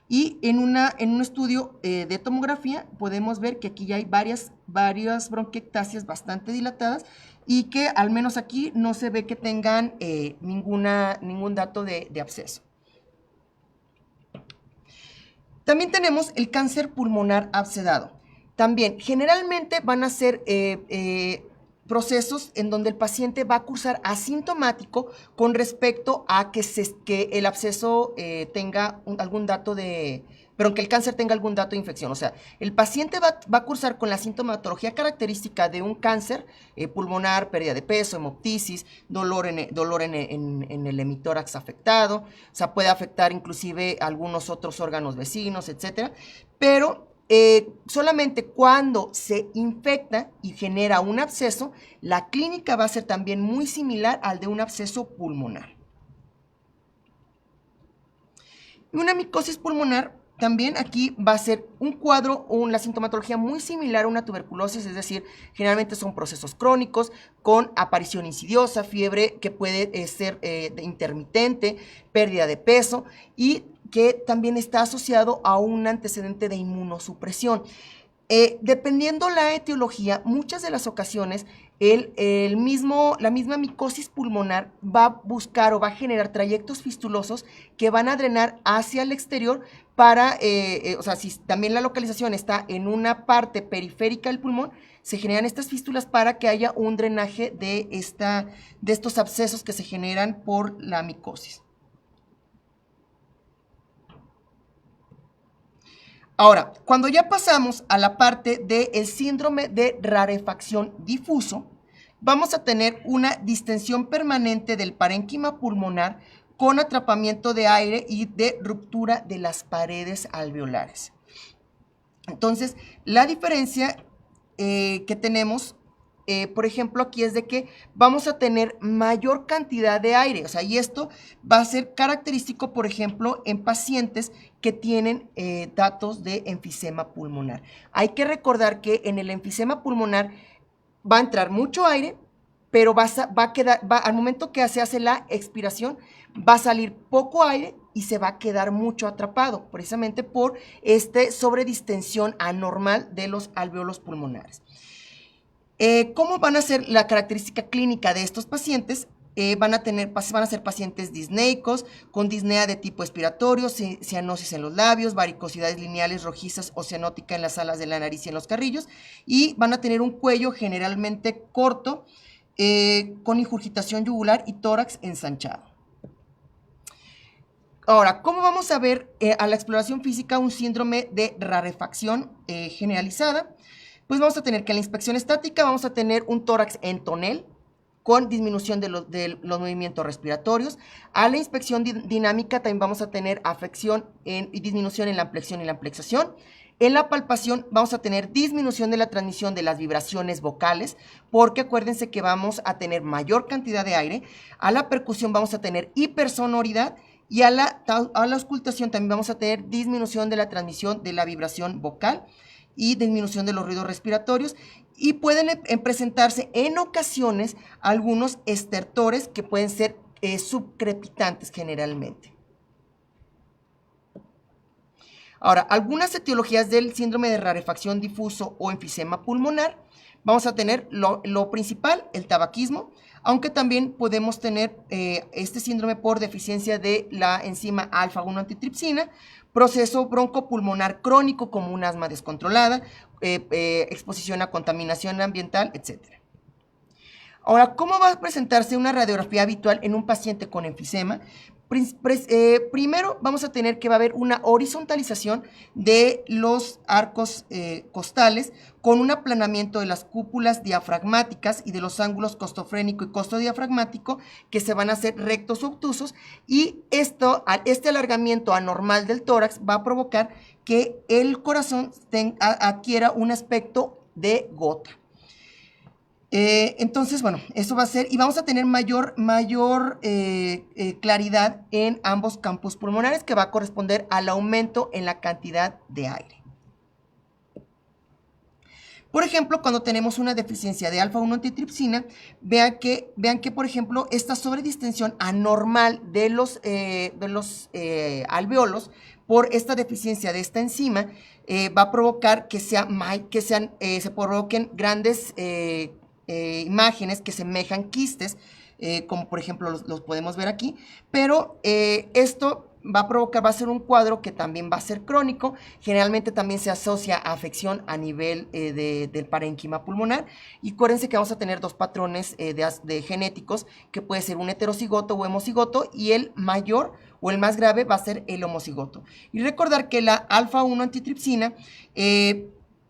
Y en un estudio de tomografía podemos ver que aquí ya hay varias bronquiectasias bastante dilatadas y que al menos aquí no se ve que tengan ningún dato de absceso. También tenemos el cáncer pulmonar abscedado. También generalmente van a ser procesos en donde el paciente va a cursar asintomático con respecto a que el absceso tenga algún dato pero que el cáncer tenga algún dato de infección. O sea, el paciente va a cursar con la sintomatología característica de un cáncer pulmonar, pérdida de peso, hemoptisis, dolor en el hemitórax afectado. O sea, puede afectar inclusive algunos otros órganos vecinos, etcétera. Pero solamente cuando se infecta y genera un absceso, la clínica va a ser también muy similar al de un absceso pulmonar. Una micosis pulmonar también aquí va a ser un cuadro o la sintomatología muy similar a una tuberculosis, es decir, generalmente son procesos crónicos con aparición insidiosa, fiebre que puede ser intermitente, pérdida de peso y que también está asociado a un antecedente de inmunosupresión. Dependiendo la etiología, muchas de las ocasiones la misma micosis pulmonar va a buscar o va a generar trayectos fistulosos que van a drenar hacia el exterior para, o sea, si también la localización está en una parte periférica del pulmón, se generan estas fístulas para que haya un drenaje de estos abscesos que se generan por la micosis. Ahora, cuando ya pasamos a la parte del síndrome de rarefacción difuso, vamos a tener una distensión permanente del parénquima pulmonar con atrapamiento de aire y de ruptura de las paredes alveolares. Entonces, la diferencia que tenemos, por ejemplo, aquí es de que vamos a tener mayor cantidad de aire, o sea, y esto va a ser característico, por ejemplo, en pacientes que tienen datos de enfisema pulmonar. Hay que recordar que en el enfisema pulmonar va a entrar mucho aire, pero al momento que se hace la expiración, va a salir poco aire y se va a quedar mucho atrapado, precisamente por sobredistensión anormal de los alvéolos pulmonares. ¿Cómo van a ser la característica clínica de estos pacientes? Van a ser pacientes disneicos, con disnea de tipo expiratorio, cianosis en los labios, varicosidades lineales rojizas o cianótica en las alas de la nariz y en los carrillos, y van a tener un cuello generalmente corto, con ingurgitación yugular y tórax ensanchado. Ahora, ¿cómo vamos a ver a la exploración física un síndrome de rarefacción generalizada? Pues vamos a tener que en la inspección estática vamos a tener un tórax en tonel con disminución de los movimientos respiratorios. A la inspección dinámica también vamos a tener afección y disminución en la ampliación y la amplexación. En la palpación vamos a tener disminución de la transmisión de las vibraciones vocales, porque acuérdense que vamos a tener mayor cantidad de aire. A la percusión vamos a tener hipersonoridad y a la auscultación también vamos a tener disminución de la transmisión de la vibración vocal y disminución de los ruidos respiratorios, y pueden presentarse en ocasiones algunos estertores que pueden ser subcrepitantes generalmente. Ahora, algunas etiologías del síndrome de rarefacción difuso o enfisema pulmonar, vamos a tener lo principal, el tabaquismo, aunque también podemos tener este síndrome por deficiencia de la enzima alfa-1 antitripsina, proceso broncopulmonar crónico como un asma descontrolada, exposición a contaminación ambiental, etc. Ahora, ¿cómo va a presentarse una radiografía habitual en un paciente con enfisema? Primero vamos a tener que va a haber una horizontalización de los arcos costales con un aplanamiento de las cúpulas diafragmáticas y de los ángulos costofrénico y costodiafragmático que se van a hacer rectos o obtusos, y este alargamiento anormal del tórax va a provocar que el corazón adquiera un aspecto de gota. Entonces, bueno, eso va a ser, y vamos a tener mayor claridad en ambos campos pulmonares, que va a corresponder al aumento en la cantidad de aire. Por ejemplo, cuando tenemos una deficiencia de alfa-1 antitripsina, vean que, por ejemplo, esta sobredistensión anormal de los alvéolos por esta deficiencia de esta enzima va a provocar que se provoquen grandes imágenes que semejan quistes, como por ejemplo los podemos ver aquí, pero esto va a ser un cuadro que también va a ser crónico. Generalmente también se asocia a afección a nivel del parénquima pulmonar, y acuérdense que vamos a tener dos patrones de genéticos, que puede ser un heterocigoto o homocigoto, y el mayor o el más grave va a ser el homocigoto. Y recordar que la alfa-1 antitripsina,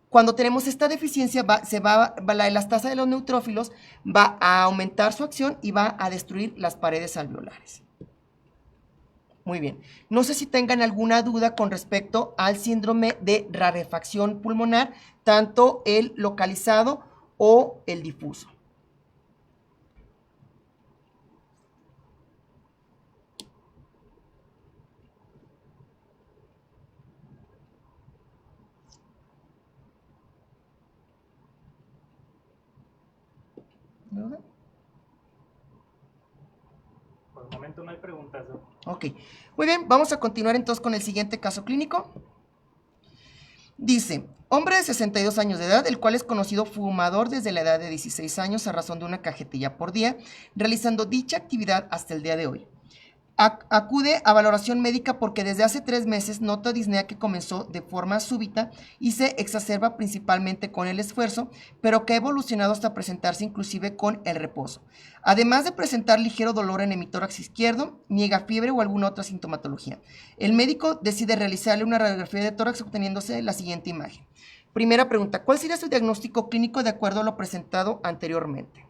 cuando tenemos esta deficiencia, la elastasa de los neutrófilos va a aumentar su acción y va a destruir las paredes alveolares. Muy bien. No sé si tengan alguna duda con respecto al síndrome de rarefacción pulmonar, tanto el localizado o el difuso. ¿Duda? Por el momento no hay preguntas, ¿no? Ok, muy bien, vamos a continuar entonces con el siguiente caso clínico. Dice, hombre de 62 años de edad, el cual es conocido fumador desde la edad de 16 años a razón de una cajetilla por día, realizando dicha actividad hasta el día de hoy. Acude a valoración médica porque desde hace 3 meses nota disnea que comenzó de forma súbita y se exacerba principalmente con el esfuerzo, pero que ha evolucionado hasta presentarse inclusive con el reposo. Además de presentar ligero dolor en hemitórax izquierdo, niega fiebre o alguna otra sintomatología. El médico decide realizarle una radiografía de tórax obteniéndose la siguiente imagen. Primera pregunta, ¿cuál sería su diagnóstico clínico de acuerdo a lo presentado anteriormente?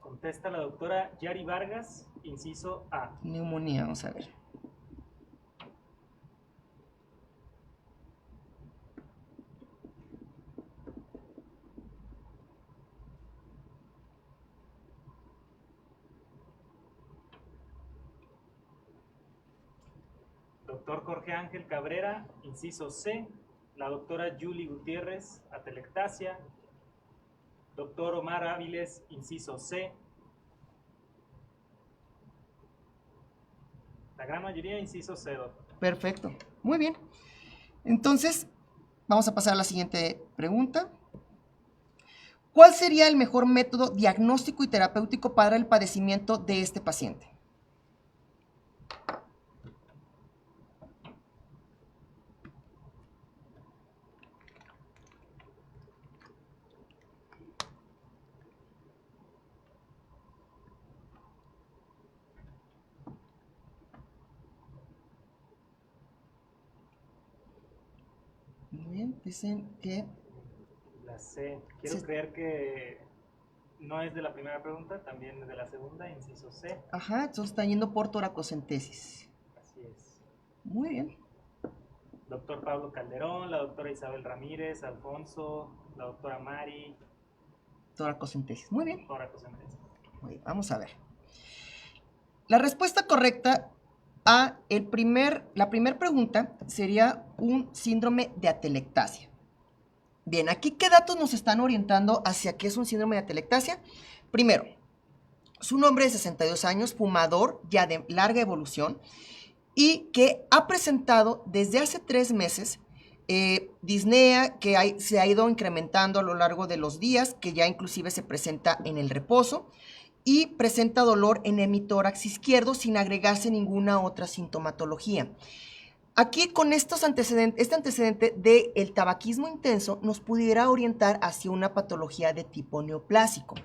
Contesta la doctora Yari Vargas, inciso A. Neumonía, vamos a ver. Doctor Jorge Ángel Cabrera, inciso C. La doctora Julie Gutiérrez, atelectasia. Doctor Omar Áviles, inciso C. La gran mayoría, inciso C, doctor. Perfecto, muy bien. Entonces, vamos a pasar a la siguiente pregunta. ¿Cuál sería el mejor método diagnóstico y terapéutico para el padecimiento de este paciente? Muy bien, dicen que... La C. Quiero Sí. creer que no es de la primera pregunta, también es de la segunda, inciso C. Ajá, entonces están yendo por toracocentesis. Así es. Muy bien. Doctor Pablo Calderón, la doctora Isabel Ramírez, Alfonso, la doctora Mari, Toracocentesis. Muy bien. toracocentesis. Muy bien, vamos a ver. La respuesta correcta a la primera pregunta sería un síndrome de atelectasia. Bien, aquí qué datos nos están orientando hacia qué es un síndrome de atelectasia. Primero, es un hombre de 62 años, fumador ya de larga evolución y que ha presentado desde hace 3 meses disnea que se ha ido incrementando a lo largo de los días, que ya inclusive se presenta en el reposo y presenta dolor en hemitórax izquierdo sin agregarse ninguna otra sintomatología. Aquí con este antecedente del tabaquismo intenso nos pudiera orientar hacia una patología de tipo neoplásico.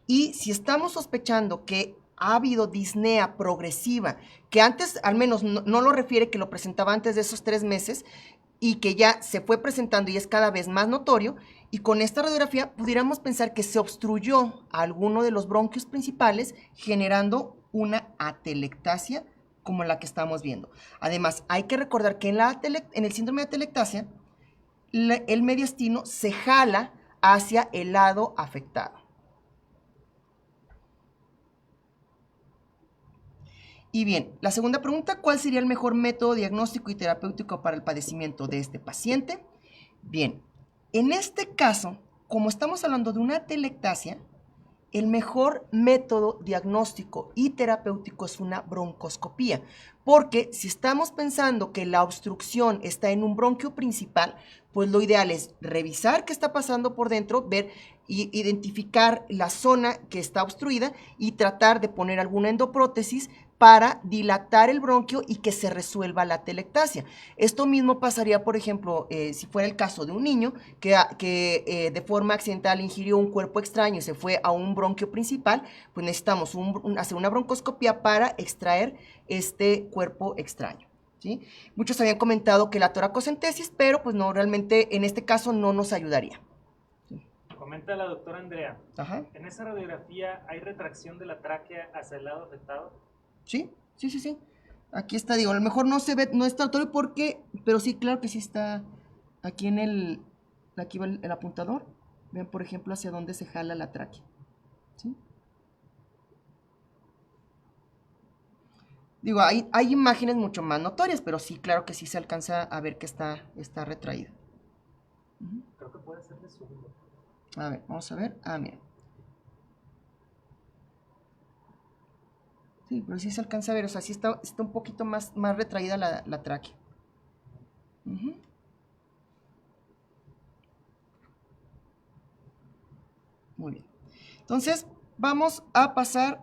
Y si estamos sospechando que ha habido disnea progresiva, que antes al menos no lo refiere, que lo presentaba antes de esos 3 meses y que ya se fue presentando y es cada vez más notorio, y con esta radiografía pudiéramos pensar que se obstruyó alguno de los bronquios principales generando una atelectasia como la que estamos viendo. Además, hay que recordar que en el síndrome de atelectasia, el mediastino se jala hacia el lado afectado. Y bien, la segunda pregunta, ¿cuál sería el mejor método diagnóstico y terapéutico para el padecimiento de este paciente? Bien, en este caso, como estamos hablando de una atelectasia, el mejor método diagnóstico y terapéutico es una broncoscopía, porque si estamos pensando que la obstrucción está en un bronquio principal, pues lo ideal es revisar qué está pasando por dentro, ver y identificar la zona que está obstruida y tratar de poner alguna endoprótesis para dilatar el bronquio y que se resuelva la atelectasia. Esto mismo pasaría, por ejemplo, si fuera el caso de un niño que de forma accidental ingirió un cuerpo extraño y se fue a un bronquio principal, pues necesitamos hacer una broncoscopía para extraer este cuerpo extraño, ¿sí? Muchos habían comentado que la toracocentesis, pero pues no, realmente en este caso no nos ayudaría. Comenta la doctora Andrea. Ajá. En esa radiografía hay retracción de la tráquea hacia el lado afectado. Sí. Aquí está, digo, a lo mejor no se ve, no está notorio porque, pero sí, claro que sí está aquí aquí va el apuntador. Vean, por ejemplo, hacia dónde se jala la tráquea. ¿Sí? Digo, hay imágenes mucho más notorias, pero sí, claro que sí se alcanza a ver que está retraído. Creo que puede ser de segundo. A ver, vamos a ver. Ah, mira. Sí, pero sí se alcanza a ver, o sea, sí está un poquito más retraída la tráquea. Uh-huh. Muy bien. Entonces, vamos a pasar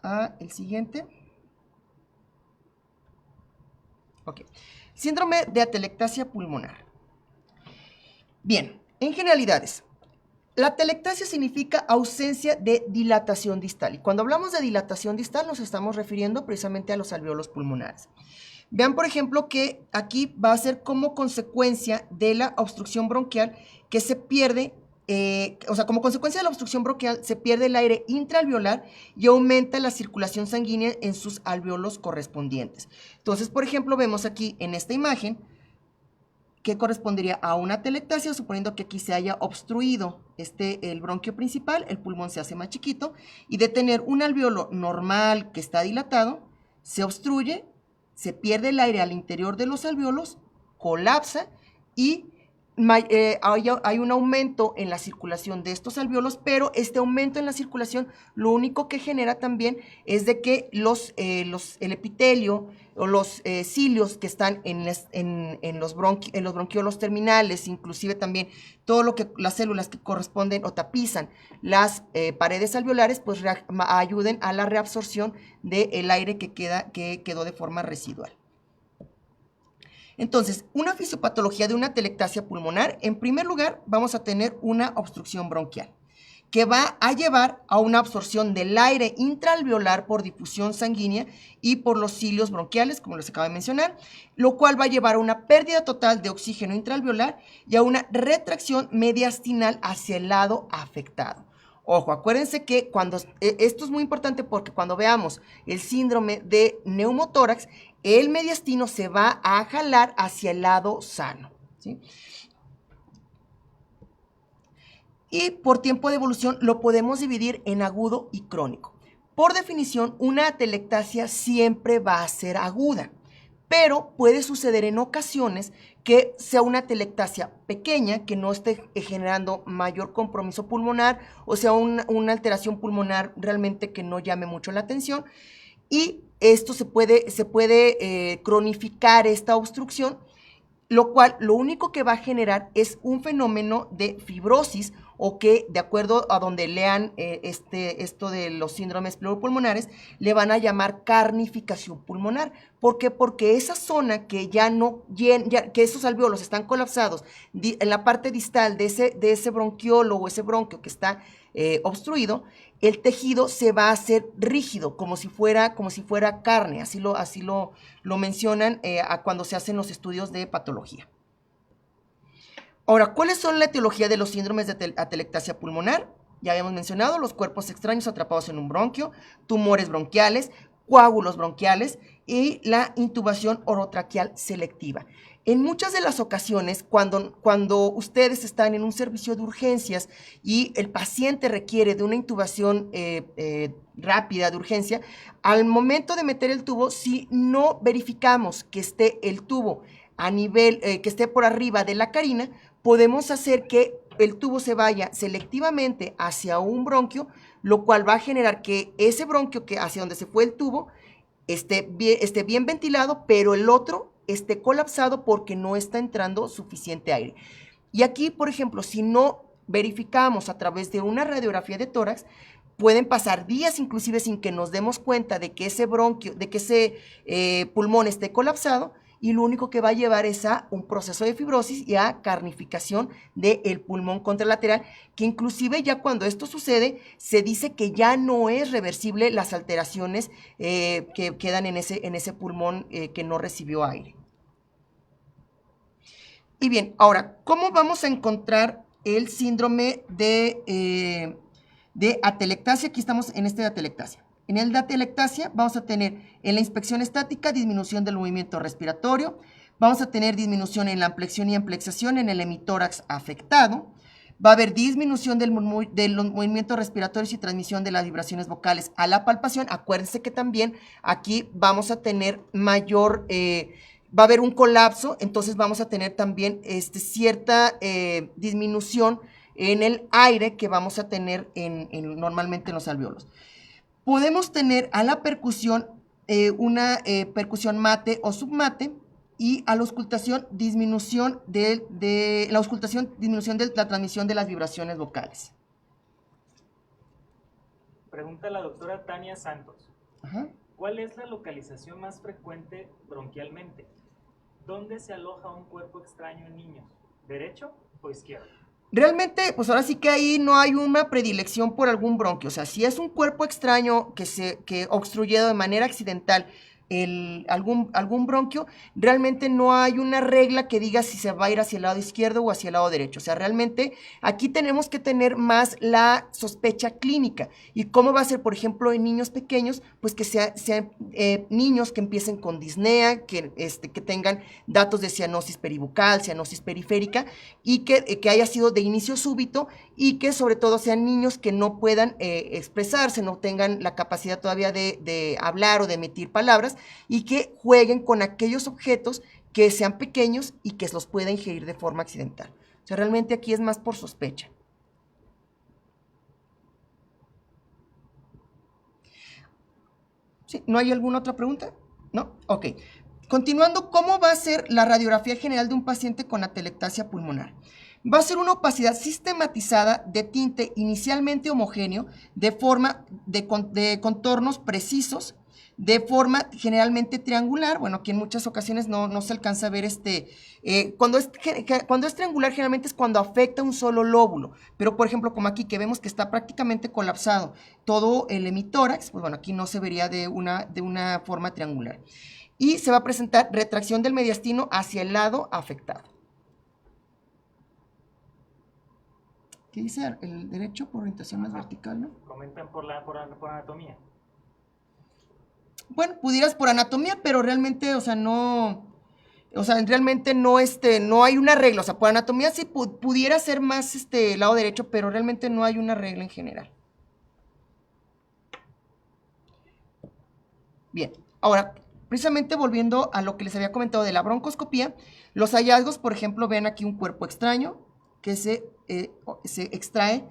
a el siguiente. Ok. Síndrome de atelectasia pulmonar. Bien, en generalidades, la atelectasia significa ausencia de dilatación distal. Y cuando hablamos de dilatación distal nos estamos refiriendo precisamente a los alvéolos pulmonares. Vean, por ejemplo, que aquí va a ser como consecuencia de la obstrucción bronquial que se pierde, como consecuencia de la obstrucción bronquial se pierde el aire intraalveolar y aumenta la circulación sanguínea en sus alvéolos correspondientes. Entonces, por ejemplo, vemos aquí en esta imagen que correspondería a una atelectasia, suponiendo que aquí se haya obstruido el bronquio principal, el pulmón se hace más chiquito, y de tener un alvéolo normal que está dilatado, se obstruye, se pierde el aire al interior de los alvéolos, colapsa y hay un aumento en la circulación de estos alvéolos, pero este aumento en la circulación lo único que genera también es de que el epitelio o los cilios que están en los bronquiolos terminales, inclusive también todo lo que las células que corresponden o tapizan las paredes alveolares, pues ayuden a la reabsorción del aire que quedó de forma residual. Entonces, una fisiopatología de una atelectasia pulmonar, en primer lugar, vamos a tener una obstrucción bronquial, que va a llevar a una absorción del aire intraalveolar por difusión sanguínea y por los cilios bronquiales, como les acabo de mencionar, lo cual va a llevar a una pérdida total de oxígeno intraalveolar y a una retracción mediastinal hacia el lado afectado. Ojo, acuérdense que esto es muy importante porque cuando veamos el síndrome de neumotórax, el mediastino se va a jalar hacia el lado sano, ¿sí? Y por tiempo de evolución lo podemos dividir en agudo y crónico. Por definición, una atelectasia siempre va a ser aguda, pero puede suceder en ocasiones que sea una atelectasia pequeña, que no esté generando mayor compromiso pulmonar, o sea, una alteración pulmonar realmente que no llame mucho la atención, y esto se puede cronificar esta obstrucción, lo cual lo único que va a generar es un fenómeno de fibrosis, o que de acuerdo a donde lean esto de los síndromes pleuropulmonares, le van a llamar carnificación pulmonar. ¿Por qué? Porque esa zona que que esos alvéolos están colapsados en la parte distal de ese bronquiolo o ese bronquio que está obstruido, el tejido se va a hacer rígido, como si fuera carne, así lo mencionan cuando se hacen los estudios de patología. Ahora, ¿cuáles son la etiología de los síndromes de atelectasia pulmonar? Ya habíamos mencionado los cuerpos extraños atrapados en un bronquio, tumores bronquiales, coágulos bronquiales y la intubación orotraqueal selectiva. En muchas de las ocasiones, cuando ustedes están en un servicio de urgencias y el paciente requiere de una intubación rápida de urgencia, al momento de meter el tubo, si no verificamos que esté el tubo a nivel, que esté por arriba de la carina, podemos hacer que el tubo se vaya selectivamente hacia un bronquio, lo cual va a generar que ese bronquio hacia donde se fue el tubo esté bien ventilado, pero el otro esté colapsado porque no está entrando suficiente aire. Y aquí, por ejemplo, si no verificamos a través de una radiografía de tórax, pueden pasar días inclusive sin que nos demos cuenta de que ese bronquio, de que ese pulmón esté colapsado, y lo único que va a llevar es a un proceso de fibrosis y a carnificación del pulmón contralateral, que inclusive ya cuando esto sucede, se dice que ya no es reversible las alteraciones que quedan en ese pulmón que no recibió aire. Y bien, ahora, ¿cómo vamos a encontrar el síndrome de atelectasia? Aquí estamos en este de atelectasia. En el de atelectasia vamos a tener en la inspección estática disminución del movimiento respiratorio, vamos a tener disminución en la ampliación y amplexación en el hemitórax afectado, va a haber disminución de los movimientos respiratorios y transmisión de las vibraciones vocales a la palpación. Acuérdense que también aquí vamos a tener mayor, va a haber un colapso, entonces vamos a tener también cierta disminución en el aire que vamos a tener normalmente en los alvéolos. Podemos tener a la percusión una percusión mate o submate, y a la auscultación disminución de la transmisión de las vibraciones vocales. Pregunta la doctora Tania Santos. Ajá. ¿Cuál es la localización más frecuente bronquialmente? ¿Dónde se aloja un cuerpo extraño en niños? ¿Derecho o izquierdo? Realmente, pues ahora sí que ahí no hay una predilección por algún bronquio. O sea, si es un cuerpo extraño que obstruye de manera accidental algún bronquio, realmente no hay una regla que diga si se va a ir hacia el lado izquierdo o hacia el lado derecho. O sea, realmente aquí tenemos que tener más la sospecha clínica. ¿Y cómo va a ser, por ejemplo, en niños pequeños? Pues que sean niños que empiecen con disnea, que tengan datos de cianosis peribucal, cianosis periférica, y que haya sido de inicio súbito, y que sobre todo sean niños que no puedan expresarse, no tengan la capacidad todavía de hablar o de emitir palabras, y que jueguen con aquellos objetos que sean pequeños y que los pueda ingerir de forma accidental. O sea, realmente aquí es más por sospecha. ¿Sí? ¿No hay alguna otra pregunta? ¿No? Ok. Continuando, ¿cómo va a ser la radiografía general de un paciente con atelectasia pulmonar? Va a ser una opacidad sistematizada de tinte inicialmente homogéneo, de forma de contornos precisos, de forma generalmente triangular. Bueno, aquí en muchas ocasiones no se alcanza a ver cuando es triangular, generalmente es cuando afecta un solo lóbulo, pero por ejemplo, como aquí que vemos que está prácticamente colapsado todo el hemitórax, pues bueno, aquí no se vería de una forma triangular. Y se va a presentar retracción del mediastino hacia el lado afectado. ¿Qué dice el derecho por orientación más vertical, no? Comentan por anatomía. Bueno, pudieras por anatomía, pero realmente, o sea, realmente no hay una regla. O sea, por anatomía sí pudiera ser más lado derecho, pero realmente no hay una regla en general. Bien, ahora, precisamente volviendo a lo que les había comentado de la broncoscopía, los hallazgos, por ejemplo, ven aquí un cuerpo extraño que se extrae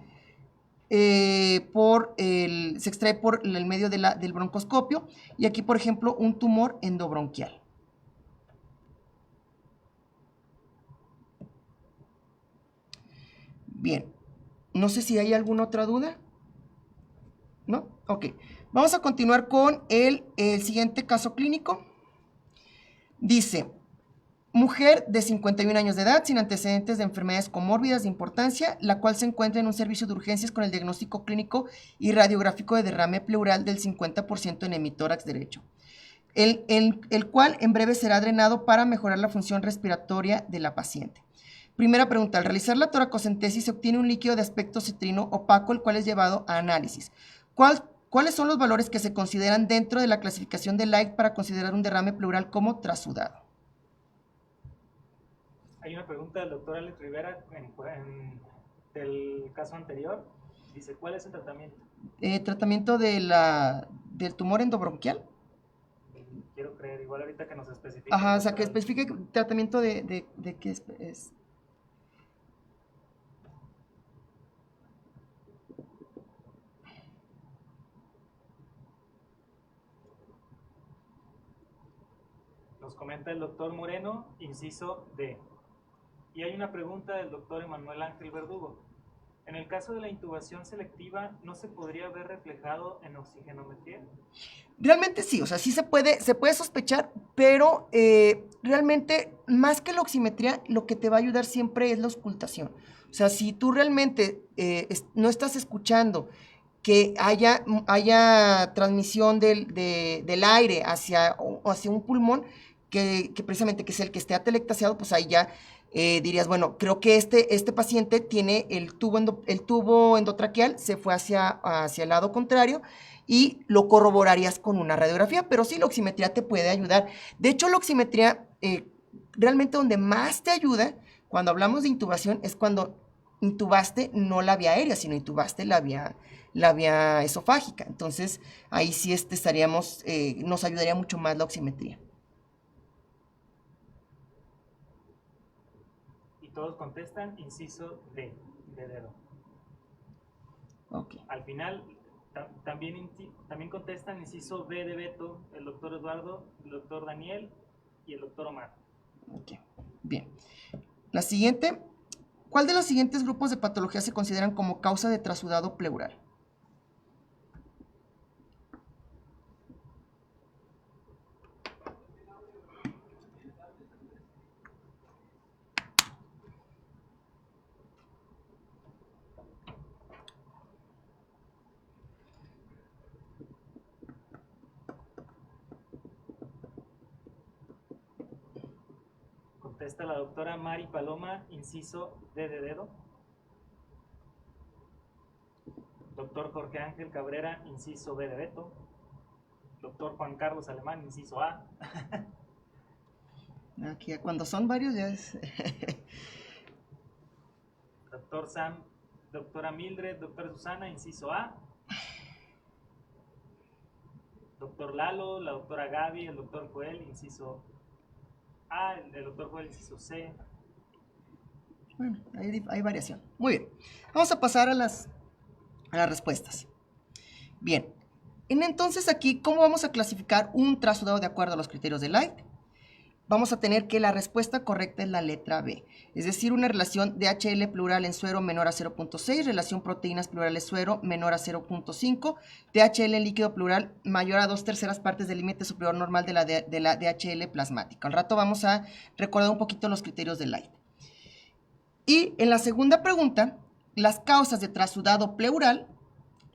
por el medio del broncoscopio, y aquí, por ejemplo, un tumor endobronquial. Bien, no sé si hay alguna otra duda. ¿No? Ok, vamos a continuar con el siguiente caso clínico. Dice: mujer de 51 años de edad, sin antecedentes de enfermedades comórbidas de importancia, la cual se encuentra en un servicio de urgencias con el diagnóstico clínico y radiográfico de derrame pleural del 50% en hemitórax derecho, el cual en breve será drenado para mejorar la función respiratoria de la paciente. Primera pregunta: al realizar la toracocentesis se obtiene un líquido de aspecto citrino opaco, el cual es llevado a análisis. ¿Cuáles son los valores que se consideran dentro de la clasificación de Light para considerar un derrame pleural como trasudado? Hay una pregunta del doctor Alex Rivera del caso anterior. Dice, ¿cuál es el tratamiento? Tratamiento del tumor endobronquial. Quiero creer, igual ahorita que nos especifique. Ajá, o sea, que especifique tratamiento de qué es. Nos comenta el doctor Moreno, inciso D. Y hay una pregunta del doctor Emanuel Ángel Verdugo. En el caso de la intubación selectiva, ¿no se podría ver reflejado en oxigenometría? Realmente sí, o sea, sí se puede sospechar, pero realmente más que la oximetría, lo que te va a ayudar siempre es la auscultación. O sea, si tú realmente no estás escuchando que haya transmisión del aire hacia un pulmón, que precisamente que es el que esté atelectasiado, pues ahí ya dirías, bueno, creo que este paciente tiene el tubo endotraqueal, se fue hacia el lado contrario, y lo corroborarías con una radiografía, pero sí, la oximetría te puede ayudar. De hecho, la oximetría realmente donde más te ayuda cuando hablamos de intubación es cuando intubaste no la vía aérea, sino intubaste la vía esofágica. Entonces, ahí sí nos ayudaría mucho más la oximetría. Y todos contestan inciso D, de dedo. Ok. Al final También contestan inciso B de Beto, el doctor Eduardo, el doctor Daniel y el doctor Omar. Ok, bien. La siguiente, ¿cuál de los siguientes grupos de patología se consideran como causa de trasudado pleural? Contesta la doctora Mari Paloma, inciso D de dedo. Doctor Jorge Ángel Cabrera, inciso B de Beto. Doctor Juan Carlos Alemán, inciso A. Aquí, cuando son varios ya es... Doctor Sam, doctora Mildred, doctora Susana, inciso A. Doctor Lalo, la doctora Gaby, el doctor Joel, inciso A, el doctor Joel, inciso C. Bueno, hay variación. Muy bien. Vamos a pasar a las respuestas. Bien. Entonces aquí, ¿cómo vamos a clasificar un trasudado de acuerdo a los criterios de Light? Vamos a tener que la respuesta correcta es la letra B, es decir, una relación DHL pleural en suero menor a 0.6, relación proteínas pleurales suero menor a 0.5, DHL en líquido pleural mayor a 2/3 partes del límite superior normal de la DHL plasmática. Al rato vamos a recordar un poquito los criterios de Light. Y en la segunda pregunta, las causas de trasudado pleural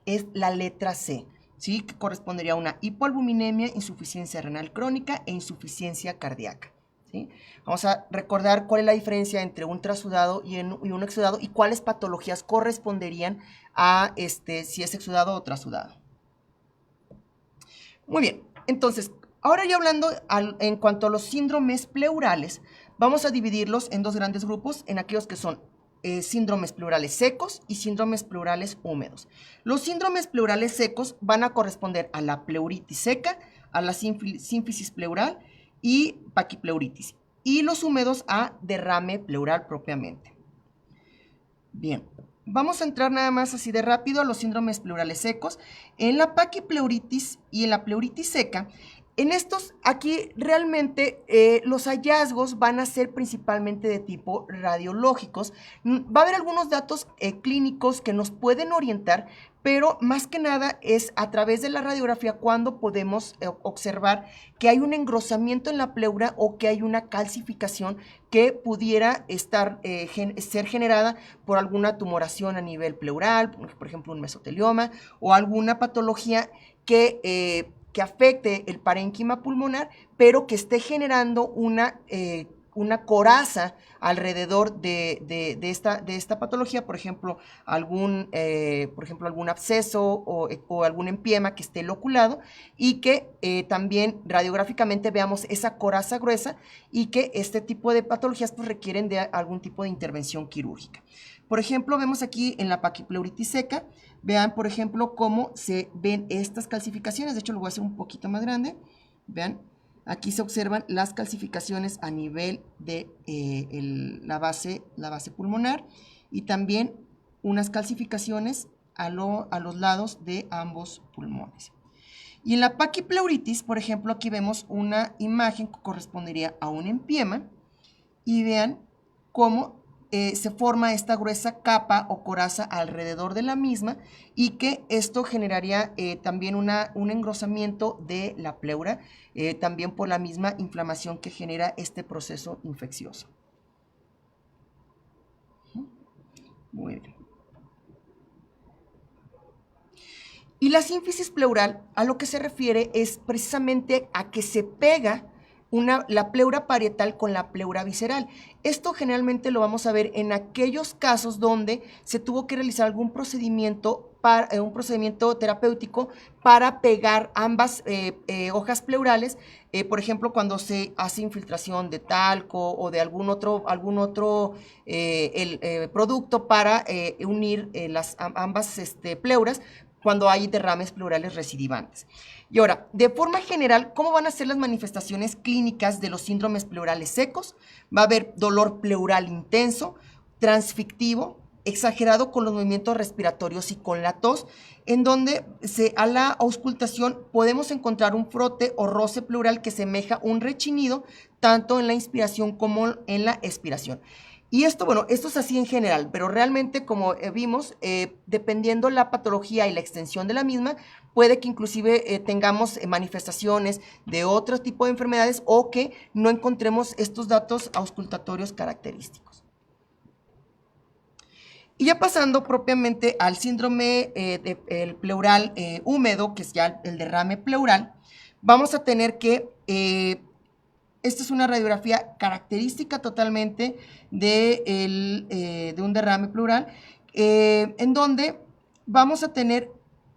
es la letra C. ¿Sí? Que correspondería a una hipoalbuminemia, insuficiencia renal crónica e insuficiencia cardíaca. ¿Sí? Vamos a recordar cuál es la diferencia entre un trasudado y un exudado y cuáles patologías corresponderían a si es exudado o trasudado. Muy bien, entonces, ahora ya hablando en cuanto a los síndromes pleurales, vamos a dividirlos en dos grandes grupos, en aquellos que son síndromes pleurales secos y síndromes pleurales húmedos. Los síndromes pleurales secos van a corresponder a la pleuritis seca, a la sínfisis pleural y paquipleuritis. Y los húmedos a derrame pleural propiamente. Bien, vamos a entrar nada más así de rápido a los síndromes pleurales secos. En la paquipleuritis y en la pleuritis seca, en estos, aquí realmente los hallazgos van a ser principalmente de tipo radiológicos. Va a haber algunos datos clínicos que nos pueden orientar, pero más que nada es a través de la radiografía cuando podemos observar que hay un engrosamiento en la pleura o que hay una calcificación que pudiera ser generada por alguna tumoración a nivel pleural, por ejemplo un mesotelioma o alguna patología que afecte el parénquima pulmonar, pero que esté generando una coraza alrededor de esta patología, por ejemplo, algún absceso o algún empiema que esté loculado y que también radiográficamente veamos esa coraza gruesa y que este tipo de patologías pues, requieren de algún tipo de intervención quirúrgica. Por ejemplo, vemos aquí en la paquipleuritis seca, vean, por ejemplo, cómo se ven estas calcificaciones. De hecho, lo voy a hacer un poquito más grande. Vean, aquí se observan las calcificaciones a nivel de la base pulmonar y también unas calcificaciones a los lados de ambos pulmones. Y en la paquipleuritis, por ejemplo, aquí vemos una imagen que correspondería a un empiema y vean cómo se forma esta gruesa capa o coraza alrededor de la misma y que esto generaría también un engrosamiento de la pleura, también por la misma inflamación que genera este proceso infeccioso. Muy bien. Y la sínfisis pleural a lo que se refiere es precisamente a que se pega la pleura parietal con la pleura visceral. Esto generalmente lo vamos a ver en aquellos casos donde se tuvo que realizar algún procedimiento, un procedimiento terapéutico para pegar ambas hojas pleurales, por ejemplo, cuando se hace infiltración de talco o de algún otro producto para unir ambas pleuras cuando hay derrames pleurales recidivantes. Y ahora, de forma general, ¿cómo van a ser las manifestaciones clínicas de los síndromes pleurales secos? Va a haber dolor pleural intenso, transfictivo, exagerado con los movimientos respiratorios y con la tos, en donde a la auscultación podemos encontrar un frote o roce pleural que semeja un rechinido, tanto en la inspiración como en la expiración. Y esto, bueno, esto es así en general, pero realmente, como vimos, dependiendo la patología y la extensión de la misma, puede que inclusive tengamos manifestaciones de otro tipo de enfermedades o que no encontremos estos datos auscultatorios característicos. Y ya pasando propiamente al síndrome el pleural húmedo, que es ya el derrame pleural, vamos a tener que, esta es una radiografía característica totalmente de un derrame pleural, en donde vamos a tener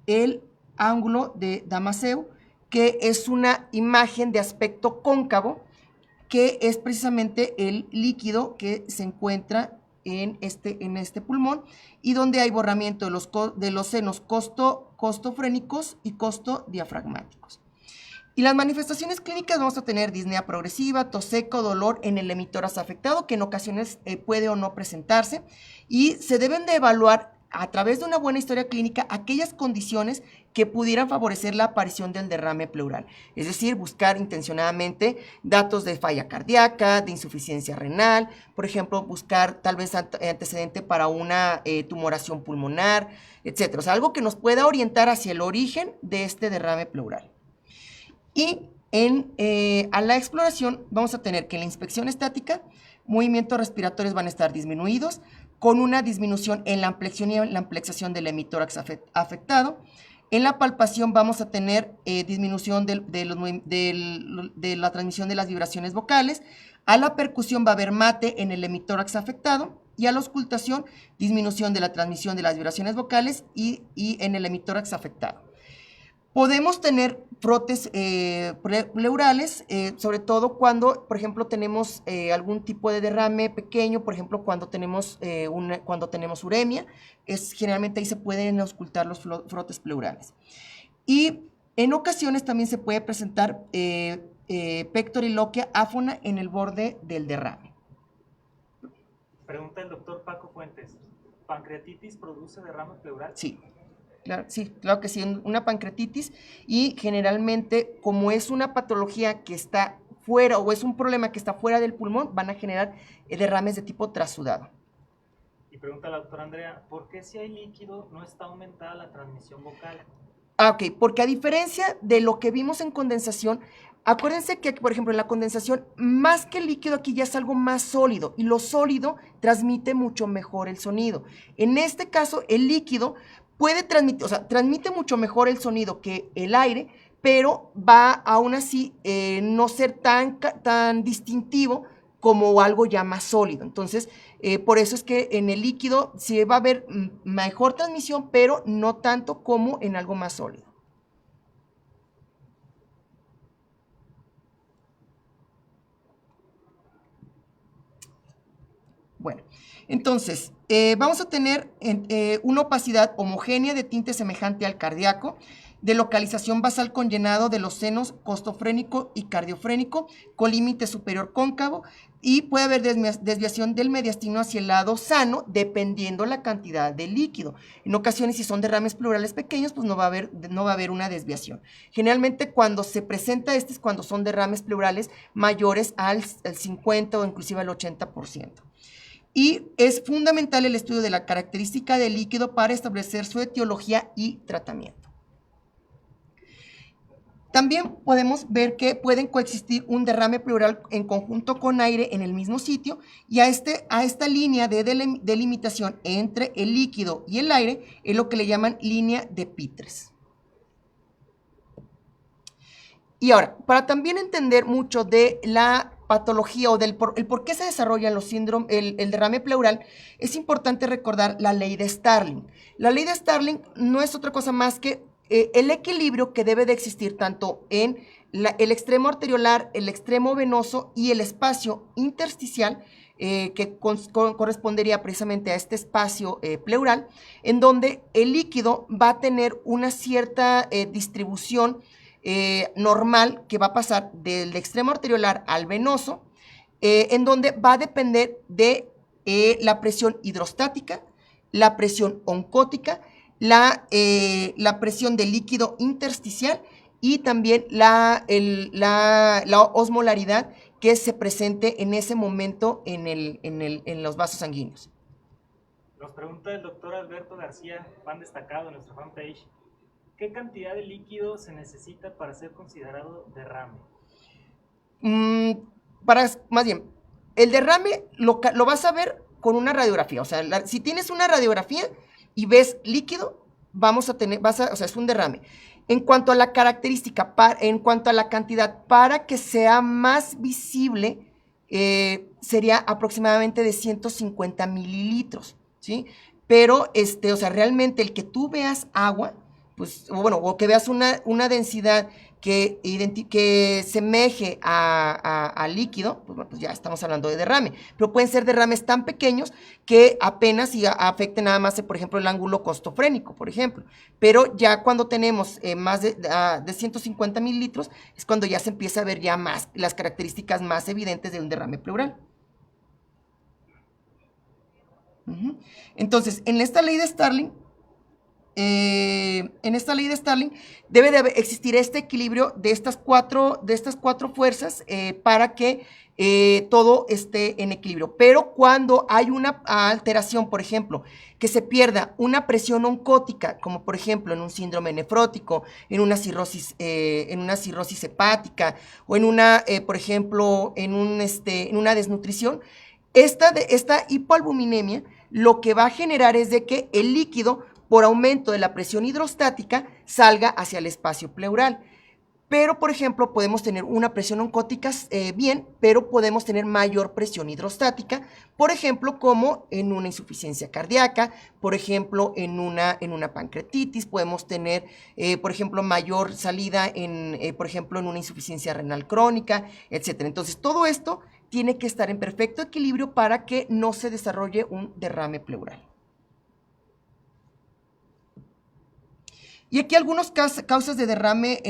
el ángulo de Damasceno, que es una imagen de aspecto cóncavo, que es precisamente el líquido que se encuentra en este pulmón y donde hay borramiento de los senos costofrénicos y costodiafragmáticos. Y las manifestaciones clínicas vamos a tener disnea progresiva, tos seco, dolor en el hemitórax afectado, que en ocasiones puede o no presentarse, y se deben de evaluar a través de una buena historia clínica aquellas condiciones que pudieran favorecer la aparición del derrame pleural. Es decir, buscar intencionadamente datos de falla cardíaca, de insuficiencia renal, por ejemplo, buscar tal vez antecedente para una tumoración pulmonar, etc. O sea, algo que nos pueda orientar hacia el origen de este derrame pleural. Y a la exploración vamos a tener que en la inspección estática, movimientos respiratorios van a estar disminuidos, con una disminución en la ampliación y en la amplexación del hemitórax afectado. En la palpación vamos a tener disminución de la transmisión de las vibraciones vocales. A la percusión va a haber mate en el hemitórax afectado. Y a la auscultación, disminución de la transmisión de las vibraciones vocales y en el hemitórax afectado. Podemos tener frotes pleurales, sobre todo cuando, por ejemplo, tenemos algún tipo de derrame pequeño, por ejemplo, cuando tenemos uremia, generalmente ahí se pueden auscultar los frotes pleurales. Y en ocasiones también se puede presentar pectoriloquia áfona en el borde del derrame. Pregunta el doctor Paco Fuentes, ¿pancreatitis produce derrame pleural? Sí. Claro que sí, una pancreatitis, y generalmente como es una patología que está fuera o es un problema que está fuera del pulmón, van a generar derrames de tipo trasudado. Y pregunta la doctora Andrea, ¿por qué si hay líquido no está aumentada la transmisión vocal? Ok, porque a diferencia de lo que vimos en condensación, acuérdense que, por ejemplo, en la condensación, más que el líquido aquí ya es algo más sólido, y lo sólido transmite mucho mejor el sonido. En este caso, el líquido puede transmitir, o sea, transmite mucho mejor el sonido que el aire, pero va aún así no ser tan distintivo como algo ya más sólido. Entonces, por eso es que en el líquido sí va a haber mejor transmisión, pero no tanto como en algo más sólido. Bueno, entonces, vamos a tener una opacidad homogénea de tinte semejante al cardíaco, de localización basal con llenado de los senos costofrénico y cardiofrénico, con límite superior cóncavo, y puede haber desviación del mediastino hacia el lado sano, dependiendo la cantidad de líquido. En ocasiones, si son derrames pleurales pequeños, pues no va a haber una desviación. Generalmente, cuando se presenta es cuando son derrames pleurales mayores al 50 o inclusive al 80%. Y es fundamental el estudio de la característica del líquido para establecer su etiología y tratamiento. También podemos ver que pueden coexistir un derrame pleural en conjunto con aire en el mismo sitio, y a esta línea de delimitación entre el líquido y el aire es lo que le llaman línea de Pitres. Y ahora, para también entender mucho de la patología o el por qué se desarrollan los síndromes, el derrame pleural, es importante recordar la ley de Starling. La ley de Starling no es otra cosa más que el equilibrio que debe de existir tanto en el extremo arteriolar, el extremo venoso y el espacio intersticial, que correspondería precisamente a este espacio pleural, en donde el líquido va a tener una cierta distribución normal que va a pasar del extremo arteriolar al venoso, en donde va a depender de la presión hidrostática, la presión oncótica, la presión del líquido intersticial y también la osmolaridad que se presente en ese momento en los vasos sanguíneos. Nos pregunta el doctor Alberto García, fan destacado en nuestra fanpage, ¿qué cantidad de líquido se necesita para ser considerado derrame? Más bien, el derrame lo vas a ver con una radiografía. O sea, si tienes una radiografía y ves líquido, o sea, es un derrame. En cuanto a la característica, en cuanto a la cantidad, para que sea más visible, sería aproximadamente de 150 mililitros, ¿sí? Pero, o sea, realmente el que tú veas agua, pues, bueno, o que veas una densidad que semeje a líquido, pues, bueno, pues ya estamos hablando de derrame. Pero pueden ser derrames tan pequeños que apenas afecten nada más, por ejemplo, el ángulo costofrénico, por ejemplo. Pero ya cuando tenemos más de 150 mililitros, es cuando ya se empieza a ver ya más las características más evidentes de un derrame pleural. Entonces, en esta ley de Starling, debe de existir este equilibrio de estas cuatro fuerzas para que todo esté en equilibrio. Pero cuando hay una alteración, por ejemplo, que se pierda una presión oncótica, como por ejemplo en un síndrome nefrótico, en una cirrosis hepática, o por ejemplo, en una desnutrición, esta hipoalbuminemia lo que va a generar es de que el líquido, por aumento de la presión hidrostática, salga hacia el espacio pleural. Pero, por ejemplo, podemos tener una presión oncótica bien, pero podemos tener mayor presión hidrostática, por ejemplo, como en una insuficiencia cardíaca, por ejemplo, en una pancreatitis, podemos tener, por ejemplo, mayor salida por ejemplo, en una insuficiencia renal crónica, etc. Entonces, todo esto tiene que estar en perfecto equilibrio para que no se desarrolle un derrame pleural. Y aquí algunas causas de derrame,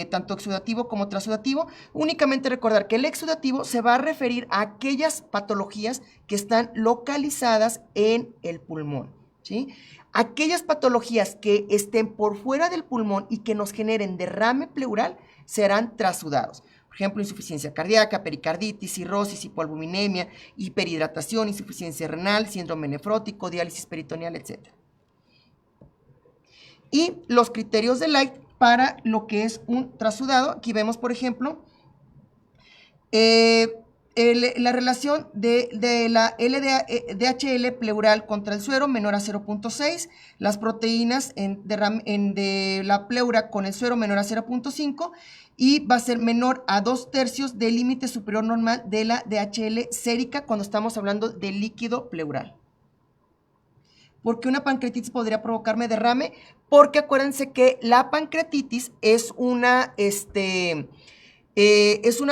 tanto exudativo como transudativo. Únicamente recordar que el exudativo se va a referir a aquellas patologías que están localizadas en el pulmón, ¿sí? Aquellas patologías que estén por fuera del pulmón y que nos generen derrame pleural serán transudados. Por ejemplo, insuficiencia cardíaca, pericarditis, cirrosis, hipoalbuminemia, hiperhidratación, insuficiencia renal, síndrome nefrótico, diálisis peritoneal, etc. Y los criterios de Light para lo que es un trasudado. Aquí vemos, por ejemplo, la relación de la DHL pleural contra el suero menor a 0.6, las proteínas de la pleura con el suero menor a 0.5 y va a ser menor a 2/3 del límite superior normal de la DHL sérica cuando estamos hablando de líquido pleural. ¿Por qué una pancreatitis podría provocarme derrame? Porque acuérdense que la pancreatitis es una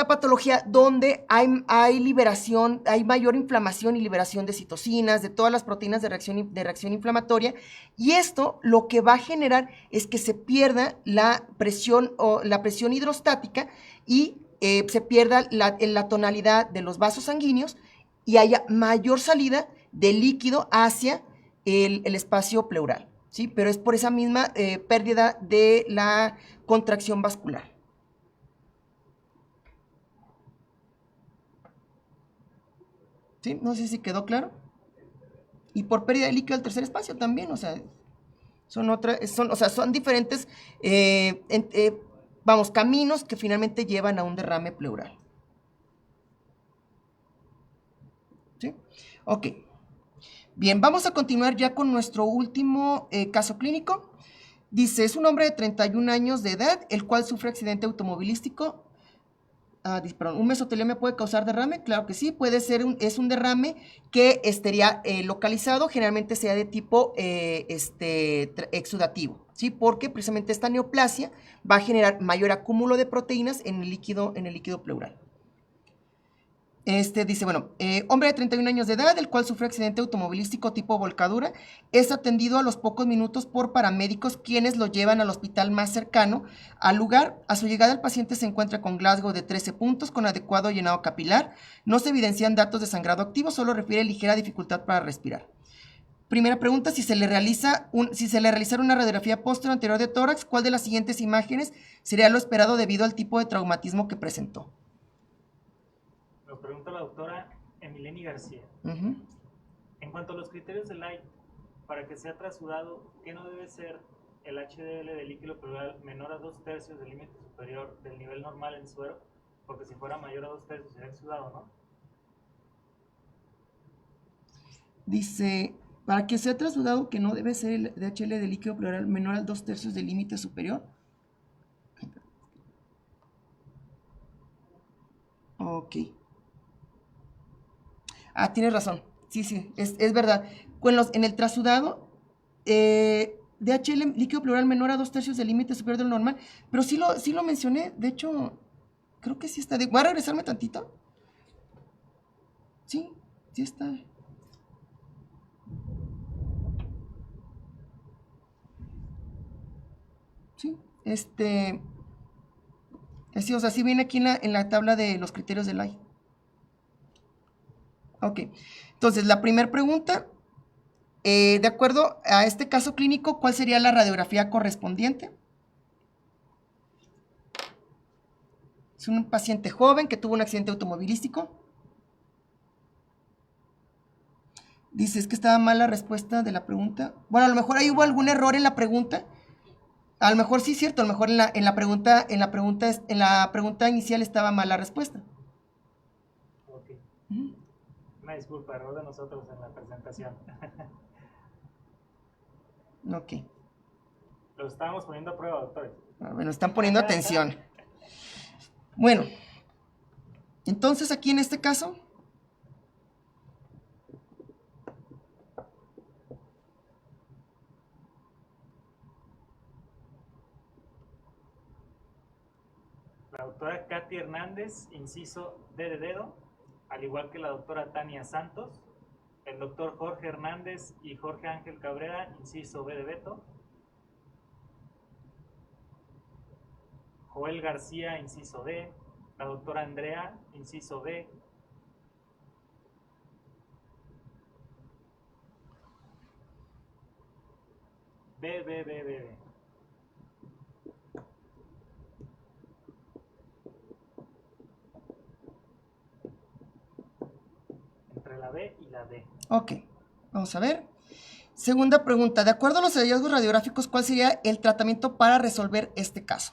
patología donde hay liberación, hay mayor inflamación y liberación de citocinas, de todas las proteínas de reacción inflamatoria, y esto lo que va a generar es que se pierda la presión hidrostática y se pierda la tonalidad de los vasos sanguíneos y haya mayor salida de líquido hacia el espacio pleural, ¿sí? Pero es por esa misma pérdida de la contracción vascular. ¿Sí? No sé si quedó claro. Y por pérdida de líquido al tercer espacio también, o sea, son diferentes, caminos que finalmente llevan a un derrame pleural. ¿Sí? Ok. Bien, vamos a continuar ya con nuestro último caso clínico. Dice, es un hombre de 31 años de edad, el cual sufre accidente automovilístico. ¿Un mesotelio puede causar derrame? Claro que sí, puede ser es un derrame que estaría localizado, generalmente sea de tipo exudativo, ¿sí? Porque precisamente esta neoplasia va a generar mayor acúmulo de proteínas en el líquido pleural. Dice, bueno, hombre de 31 años de edad, el cual sufre accidente automovilístico tipo volcadura, es atendido a los pocos minutos por paramédicos, quienes lo llevan al hospital más cercano al lugar. A su llegada, el paciente se encuentra con Glasgow de 13 puntos, con adecuado llenado capilar. No se evidencian datos de sangrado activo, solo refiere ligera dificultad para respirar. Primera pregunta, si se le realizara una radiografía posterior anterior de tórax, ¿cuál de las siguientes imágenes sería lo esperado debido al tipo de traumatismo que presentó? Nos pregunta la doctora Emileni García. Ujú. En cuanto a los criterios de Light, para que sea trasudado, ¿qué no debe ser el HDL de líquido pleural menor a 2/3 del límite superior del nivel normal en suero? Porque si fuera mayor a 2/3 sería exudado, ¿no? Dice, para que sea trasudado, que no debe ser el DHL de líquido pleural menor al 2/3 del límite superior. Ok. Ah, tienes razón. Sí, sí, es verdad. En el trasudado, DHL líquido pleural menor a 2/3 del límite superior del normal, pero sí lo mencioné, de hecho, creo que sí está. ¿Voy a regresarme tantito? Sí, sí está. Sí, sí, o sea, sí viene aquí en la tabla de los criterios de Lai. Ok, entonces la primera pregunta, de acuerdo a este caso clínico, ¿cuál sería la radiografía correspondiente? Es un paciente joven que tuvo un accidente automovilístico. Dice, es que estaba mal la respuesta de la pregunta. Bueno, a lo mejor ahí hubo algún error en la pregunta. A lo mejor sí es cierto, a lo mejor en la pregunta inicial estaba mal la respuesta. Ok. Ujú. Una disculpa, error de nosotros en la presentación. Ok. Lo estábamos poniendo a prueba, doctores. Bueno, están poniendo atención. Bueno, entonces aquí en este caso, La doctora Katy Hernández, inciso D de dedo, al igual que la doctora Tania Santos. El doctor Jorge Hernández y Jorge Ángel Cabrera, inciso B de Beto. Joel García, inciso D. La doctora Andrea, inciso B. B. Entre la B y la D. ok, vamos a ver. Segunda pregunta, de acuerdo a los hallazgos radiográficos, ¿cuál sería el tratamiento para resolver este caso?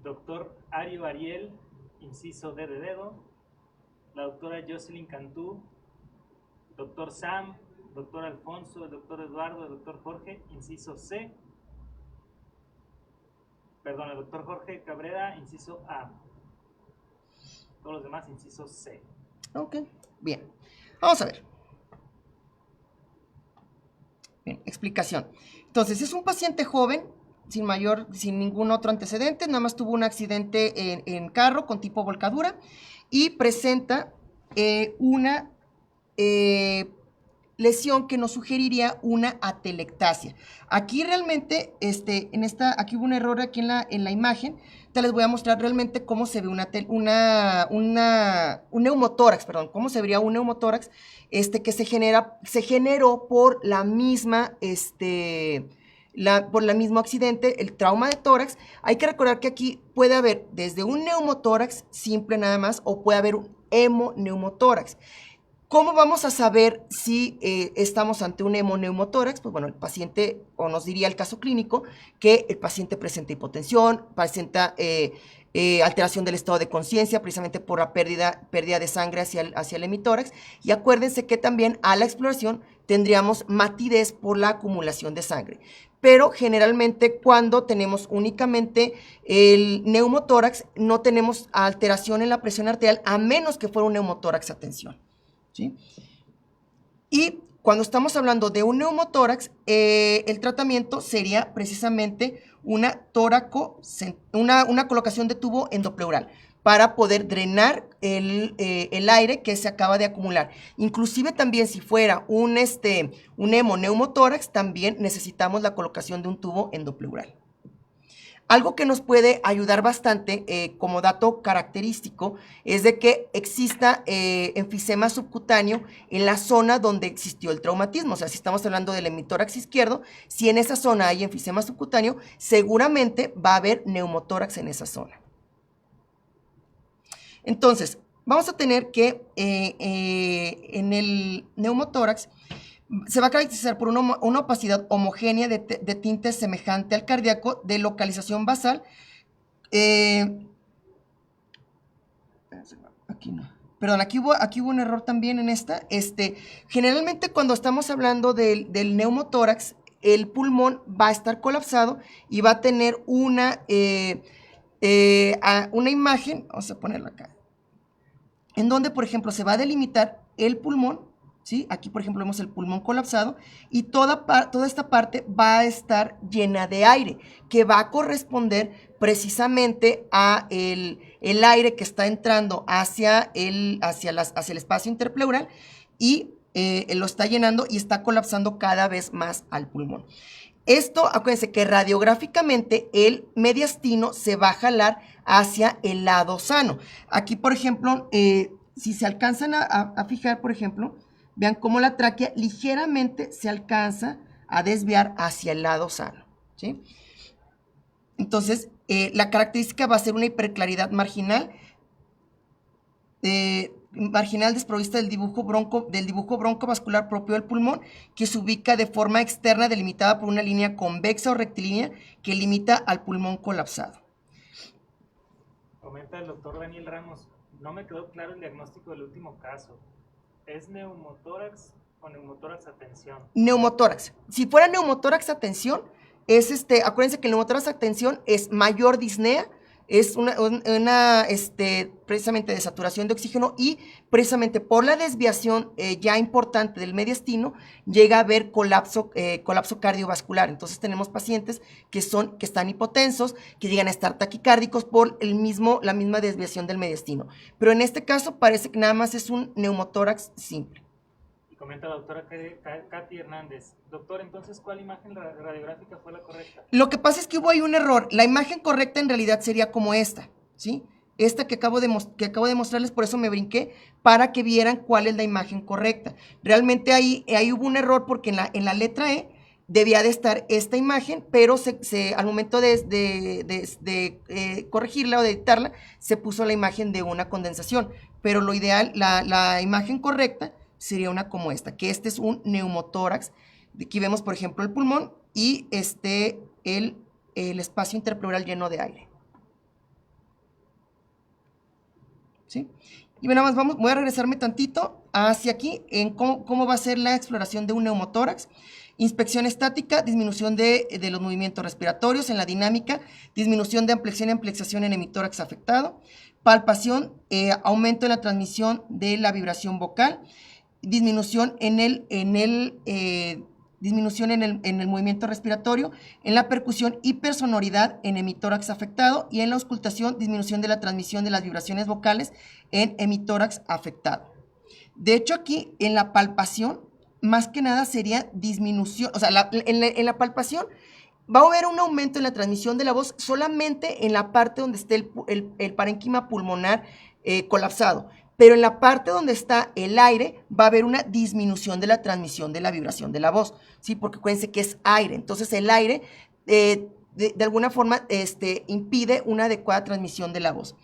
Doctor Ario Ariel, inciso D de dedo. La doctora Jocelyn Cantú. Doctor Sam, doctor Alfonso, el doctor Eduardo, el doctor Jorge, inciso C. Perdón, el doctor Jorge Cabrera, inciso A. Todos los demás, inciso C. Ok, bien. Vamos a ver. Bien, explicación. Entonces, es un paciente joven, sin ningún otro antecedente, nada más tuvo un accidente en carro con tipo volcadura y presenta una lesión que nos sugeriría una atelectasia. Aquí realmente, aquí hubo un error aquí en la imagen. Te les voy a mostrar realmente cómo se ve un neumotórax, perdón, cómo se vería un neumotórax, que se generó por la misma, por el mismo accidente, el trauma de tórax. Hay que recordar que aquí puede haber desde un neumotórax simple nada más, o puede haber un hemoneumotórax. ¿Cómo vamos a saber si estamos ante un hemoneumotórax? Pues bueno, el paciente, o nos diría el caso clínico, que el paciente presenta hipotensión, presenta alteración del estado de conciencia, precisamente por la pérdida de sangre hacia el hemitórax. Y acuérdense que también a la exploración tendríamos matidez por la acumulación de sangre. Pero generalmente cuando tenemos únicamente el neumotórax, no tenemos alteración en la presión arterial, a menos que fuera un neumotórax a tensión. ¿Sí? Y cuando estamos hablando de un neumotórax, el tratamiento sería precisamente una colocación de tubo endopleural para poder drenar el aire que se acaba de acumular. Inclusive también si fuera un hemoneumotórax, también necesitamos la colocación de un tubo endopleural. Algo que nos puede ayudar bastante como dato característico es de que exista enfisema subcutáneo en la zona donde existió el traumatismo. O sea, si estamos hablando del hemitórax izquierdo, si en esa zona hay enfisema subcutáneo, seguramente va a haber neumotórax en esa zona. Entonces, vamos a tener que en el neumotórax se va a caracterizar por una opacidad homogénea de tinte semejante al cardíaco, de localización basal. Aquí no. Perdón, aquí hubo un error también en esta. Generalmente cuando estamos hablando del neumotórax, el pulmón va a estar colapsado y va a tener una imagen, vamos a ponerla acá, en donde, por ejemplo, se va a delimitar el pulmón. ¿Sí? Aquí, por ejemplo, vemos el pulmón colapsado y toda esta parte va a estar llena de aire, que va a corresponder precisamente a el aire que está entrando hacia el espacio interpleural y lo está llenando y está colapsando cada vez más al pulmón. Esto, acuérdense que radiográficamente el mediastino se va a jalar hacia el lado sano. Aquí, por ejemplo, si se alcanzan a fijar, por ejemplo, vean cómo la tráquea ligeramente se alcanza a desviar hacia el lado sano, ¿sí? Entonces, la característica va a ser una hiperclaridad marginal, desprovista del dibujo broncovascular propio del pulmón, que se ubica de forma externa delimitada por una línea convexa o rectilínea que limita al pulmón colapsado. Comenta el doctor Daniel Ramos, no me quedó claro el diagnóstico del último caso. ¿Es neumotórax o neumotórax a tensión? Neumotórax. Si fuera neumotórax a tensión, acuérdense que el neumotórax a tensión es mayor disnea, es precisamente de saturación de oxígeno y precisamente por la desviación ya importante del mediastino llega a haber colapso cardiovascular. Entonces tenemos pacientes que están hipotensos, que llegan a estar taquicárdicos por la misma desviación del mediastino. Pero en este caso parece que nada más es un neumotórax simple. Comenta la doctora Katy Hernández. Doctor, entonces, ¿cuál imagen radiográfica fue la correcta? Lo que pasa es que hubo ahí un error. La imagen correcta en realidad sería como esta, ¿sí? Esta que acabo de mostrarles, por eso me brinqué, para que vieran cuál es la imagen correcta. Realmente ahí hubo un error porque en la letra E debía de estar esta imagen, pero al momento de corregirla o de editarla, se puso la imagen de una condensación. Pero lo ideal, la imagen correcta sería una como esta, que este es un neumotórax. Aquí vemos, por ejemplo, el pulmón y el espacio interpleural lleno de aire. ¿Sí? Y bueno, nada más voy a regresarme tantito hacia aquí en cómo va a ser la exploración de un neumotórax. Inspección estática, disminución de los movimientos respiratorios en la dinámica, disminución de ampliación y ampliación en hemitórax afectado, palpación, aumento en la transmisión de la vibración vocal, disminución en el movimiento respiratorio, en la percusión hipersonoridad en hemitórax afectado y en la auscultación, disminución de la transmisión de las vibraciones vocales en hemitórax afectado. De hecho, aquí en la palpación, más que nada sería disminución, o sea, en la palpación va a haber un aumento en la transmisión de la voz solamente en la parte donde esté el parénquima pulmonar colapsado. Pero en la parte donde está el aire va a haber una disminución de la transmisión de la vibración de la voz, ¿sí? Porque acuérdense que es aire, entonces el aire de alguna forma impide una adecuada transmisión de la voz.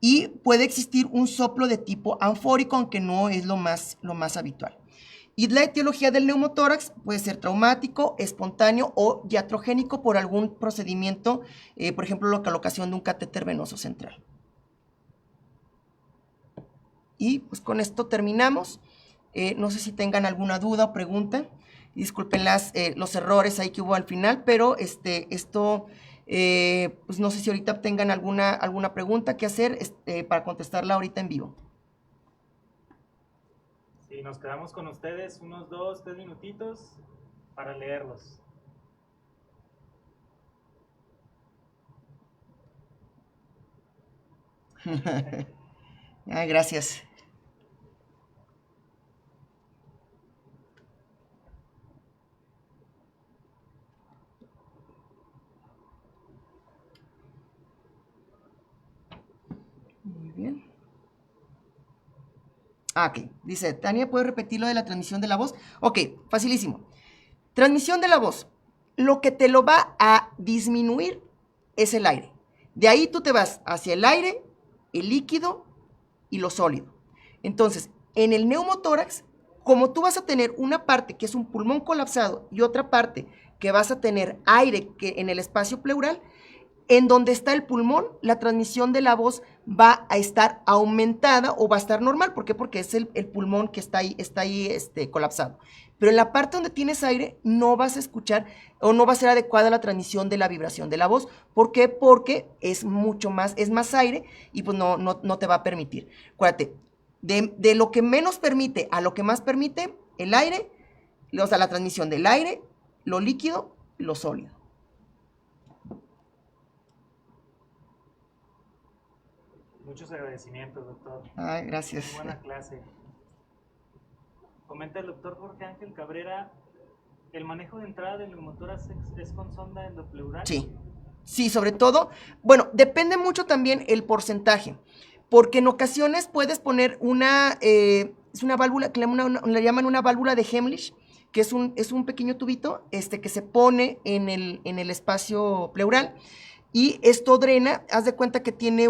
Y puede existir un soplo de tipo anfórico, aunque no es lo más habitual. Y la etiología del neumotórax puede ser traumático, espontáneo o iatrogénico por algún procedimiento, por ejemplo, la colocación de un catéter venoso central. Y pues con esto terminamos. No sé si tengan alguna duda o pregunta. Disculpen los errores ahí que hubo al final, pero pues no sé si ahorita tengan alguna pregunta que hacer para contestarla ahorita en vivo. Sí, nos quedamos con ustedes unos 2-3 minutitos para leerlos. Ah, gracias. Muy bien. Ah, ok. Dice, Tania, ¿puedes repetir lo de la transmisión de la voz? Ok, facilísimo. Transmisión de la voz. Lo que te lo va a disminuir es el aire. De ahí tú te vas hacia el aire, el líquido y lo sólido. Entonces, en el neumotórax, como tú vas a tener una parte que es un pulmón colapsado y otra parte que vas a tener aire que en el espacio pleural, en donde está el pulmón, la transmisión de la voz va a estar aumentada o va a estar normal. ¿Por qué? Porque es el pulmón que está ahí colapsado. Pero en la parte donde tienes aire no vas a escuchar o no va a ser adecuada la transmisión de la vibración de la voz. ¿Por qué? Porque es más aire y pues no te va a permitir. Acuérdate, de lo que menos permite a lo que más permite, el aire, o sea, la transmisión del aire, lo líquido, lo sólido. Muchos agradecimientos, doctor. Ay, gracias. Muy buena clase. Comenta el doctor Jorge Ángel Cabrera, ¿el manejo de entrada del neumotórax es con sonda endopleural? Sí, sobre todo, bueno, depende mucho también el porcentaje, porque en ocasiones puedes poner es una válvula, que le llaman una válvula de Heimlich, que es un pequeño tubito que se pone en el espacio pleural, y esto drena, haz de cuenta que tiene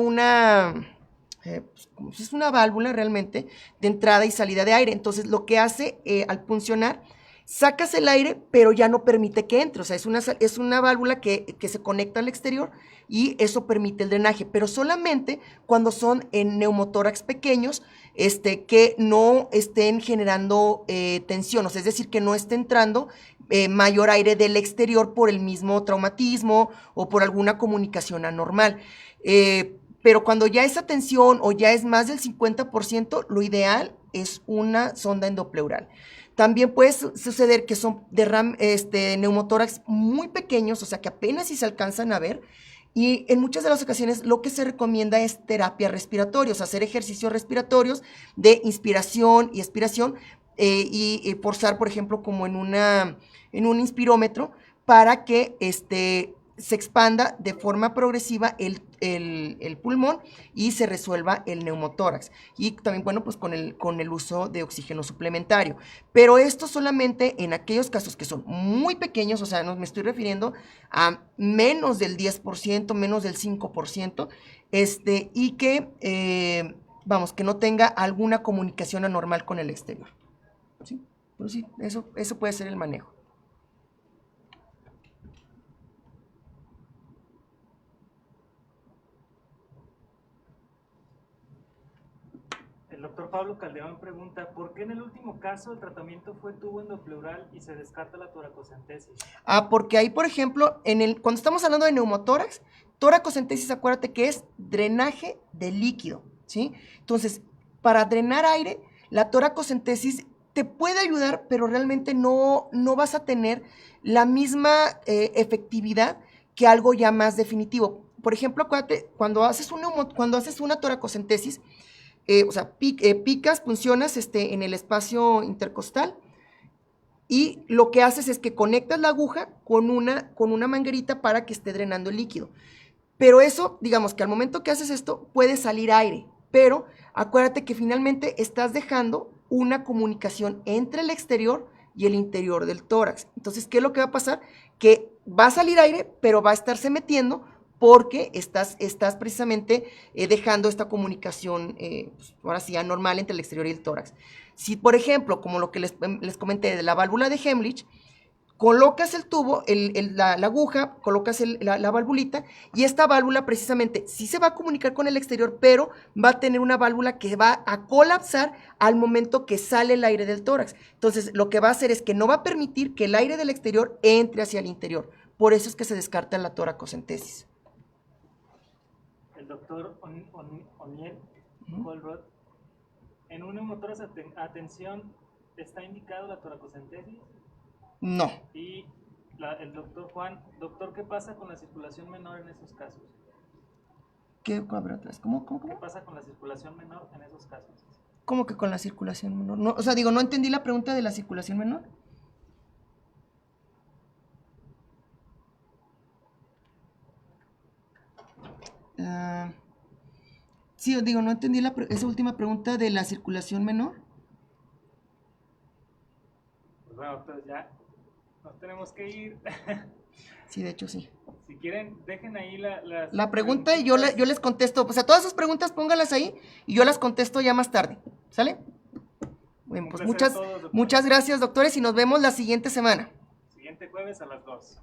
pues es una válvula realmente de entrada y salida de aire. Entonces lo que hace al funcionar, sacas el aire, pero ya no permite que entre. O sea, es una válvula que se conecta al exterior y eso permite el drenaje, pero solamente cuando son en neumotórax pequeños, que no estén generando tensión, o sea, es decir, que no esté entrando mayor aire del exterior por el mismo traumatismo o por alguna comunicación anormal. Pero cuando ya esa tensión o ya es más del 50%, lo ideal es una sonda endopleural. También puede suceder que son neumotórax muy pequeños, o sea que apenas si se alcanzan a ver, y en muchas de las ocasiones lo que se recomienda es terapia respiratoria, o sea, hacer ejercicios respiratorios de inspiración y expiración y forzar, por ejemplo, como en un inspirómetro para que se expanda de forma progresiva el pulmón y se resuelva el neumotórax. Y también, bueno, pues con el uso de oxígeno suplementario. Pero esto solamente en aquellos casos que son muy pequeños, o sea, no me estoy refiriendo a menos del 10%, menos del 5%, y que, vamos, que no tenga alguna comunicación anormal con el exterior. ¿Sí? Pues sí, eso puede ser el manejo. El doctor Pablo Calderón pregunta, ¿por qué en el último caso el tratamiento fue tubo endopleural y se descarta la toracocentesis? Porque ahí, por ejemplo, cuando estamos hablando de neumotórax, toracocentesis, acuérdate que es drenaje de líquido, ¿sí? Entonces, para drenar aire, la toracocentesis te puede ayudar, pero realmente no vas a tener la misma efectividad que algo ya más definitivo. Por ejemplo, acuérdate, cuando haces una toracocentesis, o sea, picas, puncionas en el espacio intercostal y lo que haces es que conectas la aguja con una manguerita para que esté drenando el líquido. Pero eso, digamos que al momento que haces esto, puede salir aire, pero acuérdate que finalmente estás dejando una comunicación entre el exterior y el interior del tórax. Entonces, ¿qué es lo que va a pasar? Que va a salir aire, pero va a estarse metiendo porque estás precisamente dejando esta comunicación, pues, ahora sí, anormal entre el exterior y el tórax. Si, por ejemplo, como lo que les comenté de la válvula de Heimlich, colocas el tubo, la aguja, colocas la valvulita y esta válvula precisamente sí se va a comunicar con el exterior, pero va a tener una válvula que va a colapsar al momento que sale el aire del tórax. Entonces, lo que va a hacer es que no va a permitir que el aire del exterior entre hacia el interior. Por eso es que se descarta la toracocentesis. El doctor Oniel Colrod, ¿en un neumotórax atención está indicado la toracocentesis? No. Y el doctor Juan, doctor, ¿qué pasa con la circulación menor en esos casos? ¿Qué? A ver, otra vez. ¿Cómo? ¿Qué pasa con la circulación menor en esos casos? ¿Cómo que con la circulación menor? No, o sea, digo, no entendí la pregunta de la circulación menor. Sí, os digo, no entendí esa última pregunta de la circulación menor. Pues bueno, entonces ya nos tenemos que ir. Sí, de hecho, sí. Si quieren, dejen ahí La pregunta y yo les contesto. O sea, todas esas preguntas pónganlas ahí y yo las contesto ya más tarde. ¿Sale? Bueno, pues muchas muchas gracias, doctores, y nos vemos la siguiente semana. Siguiente jueves a las 2.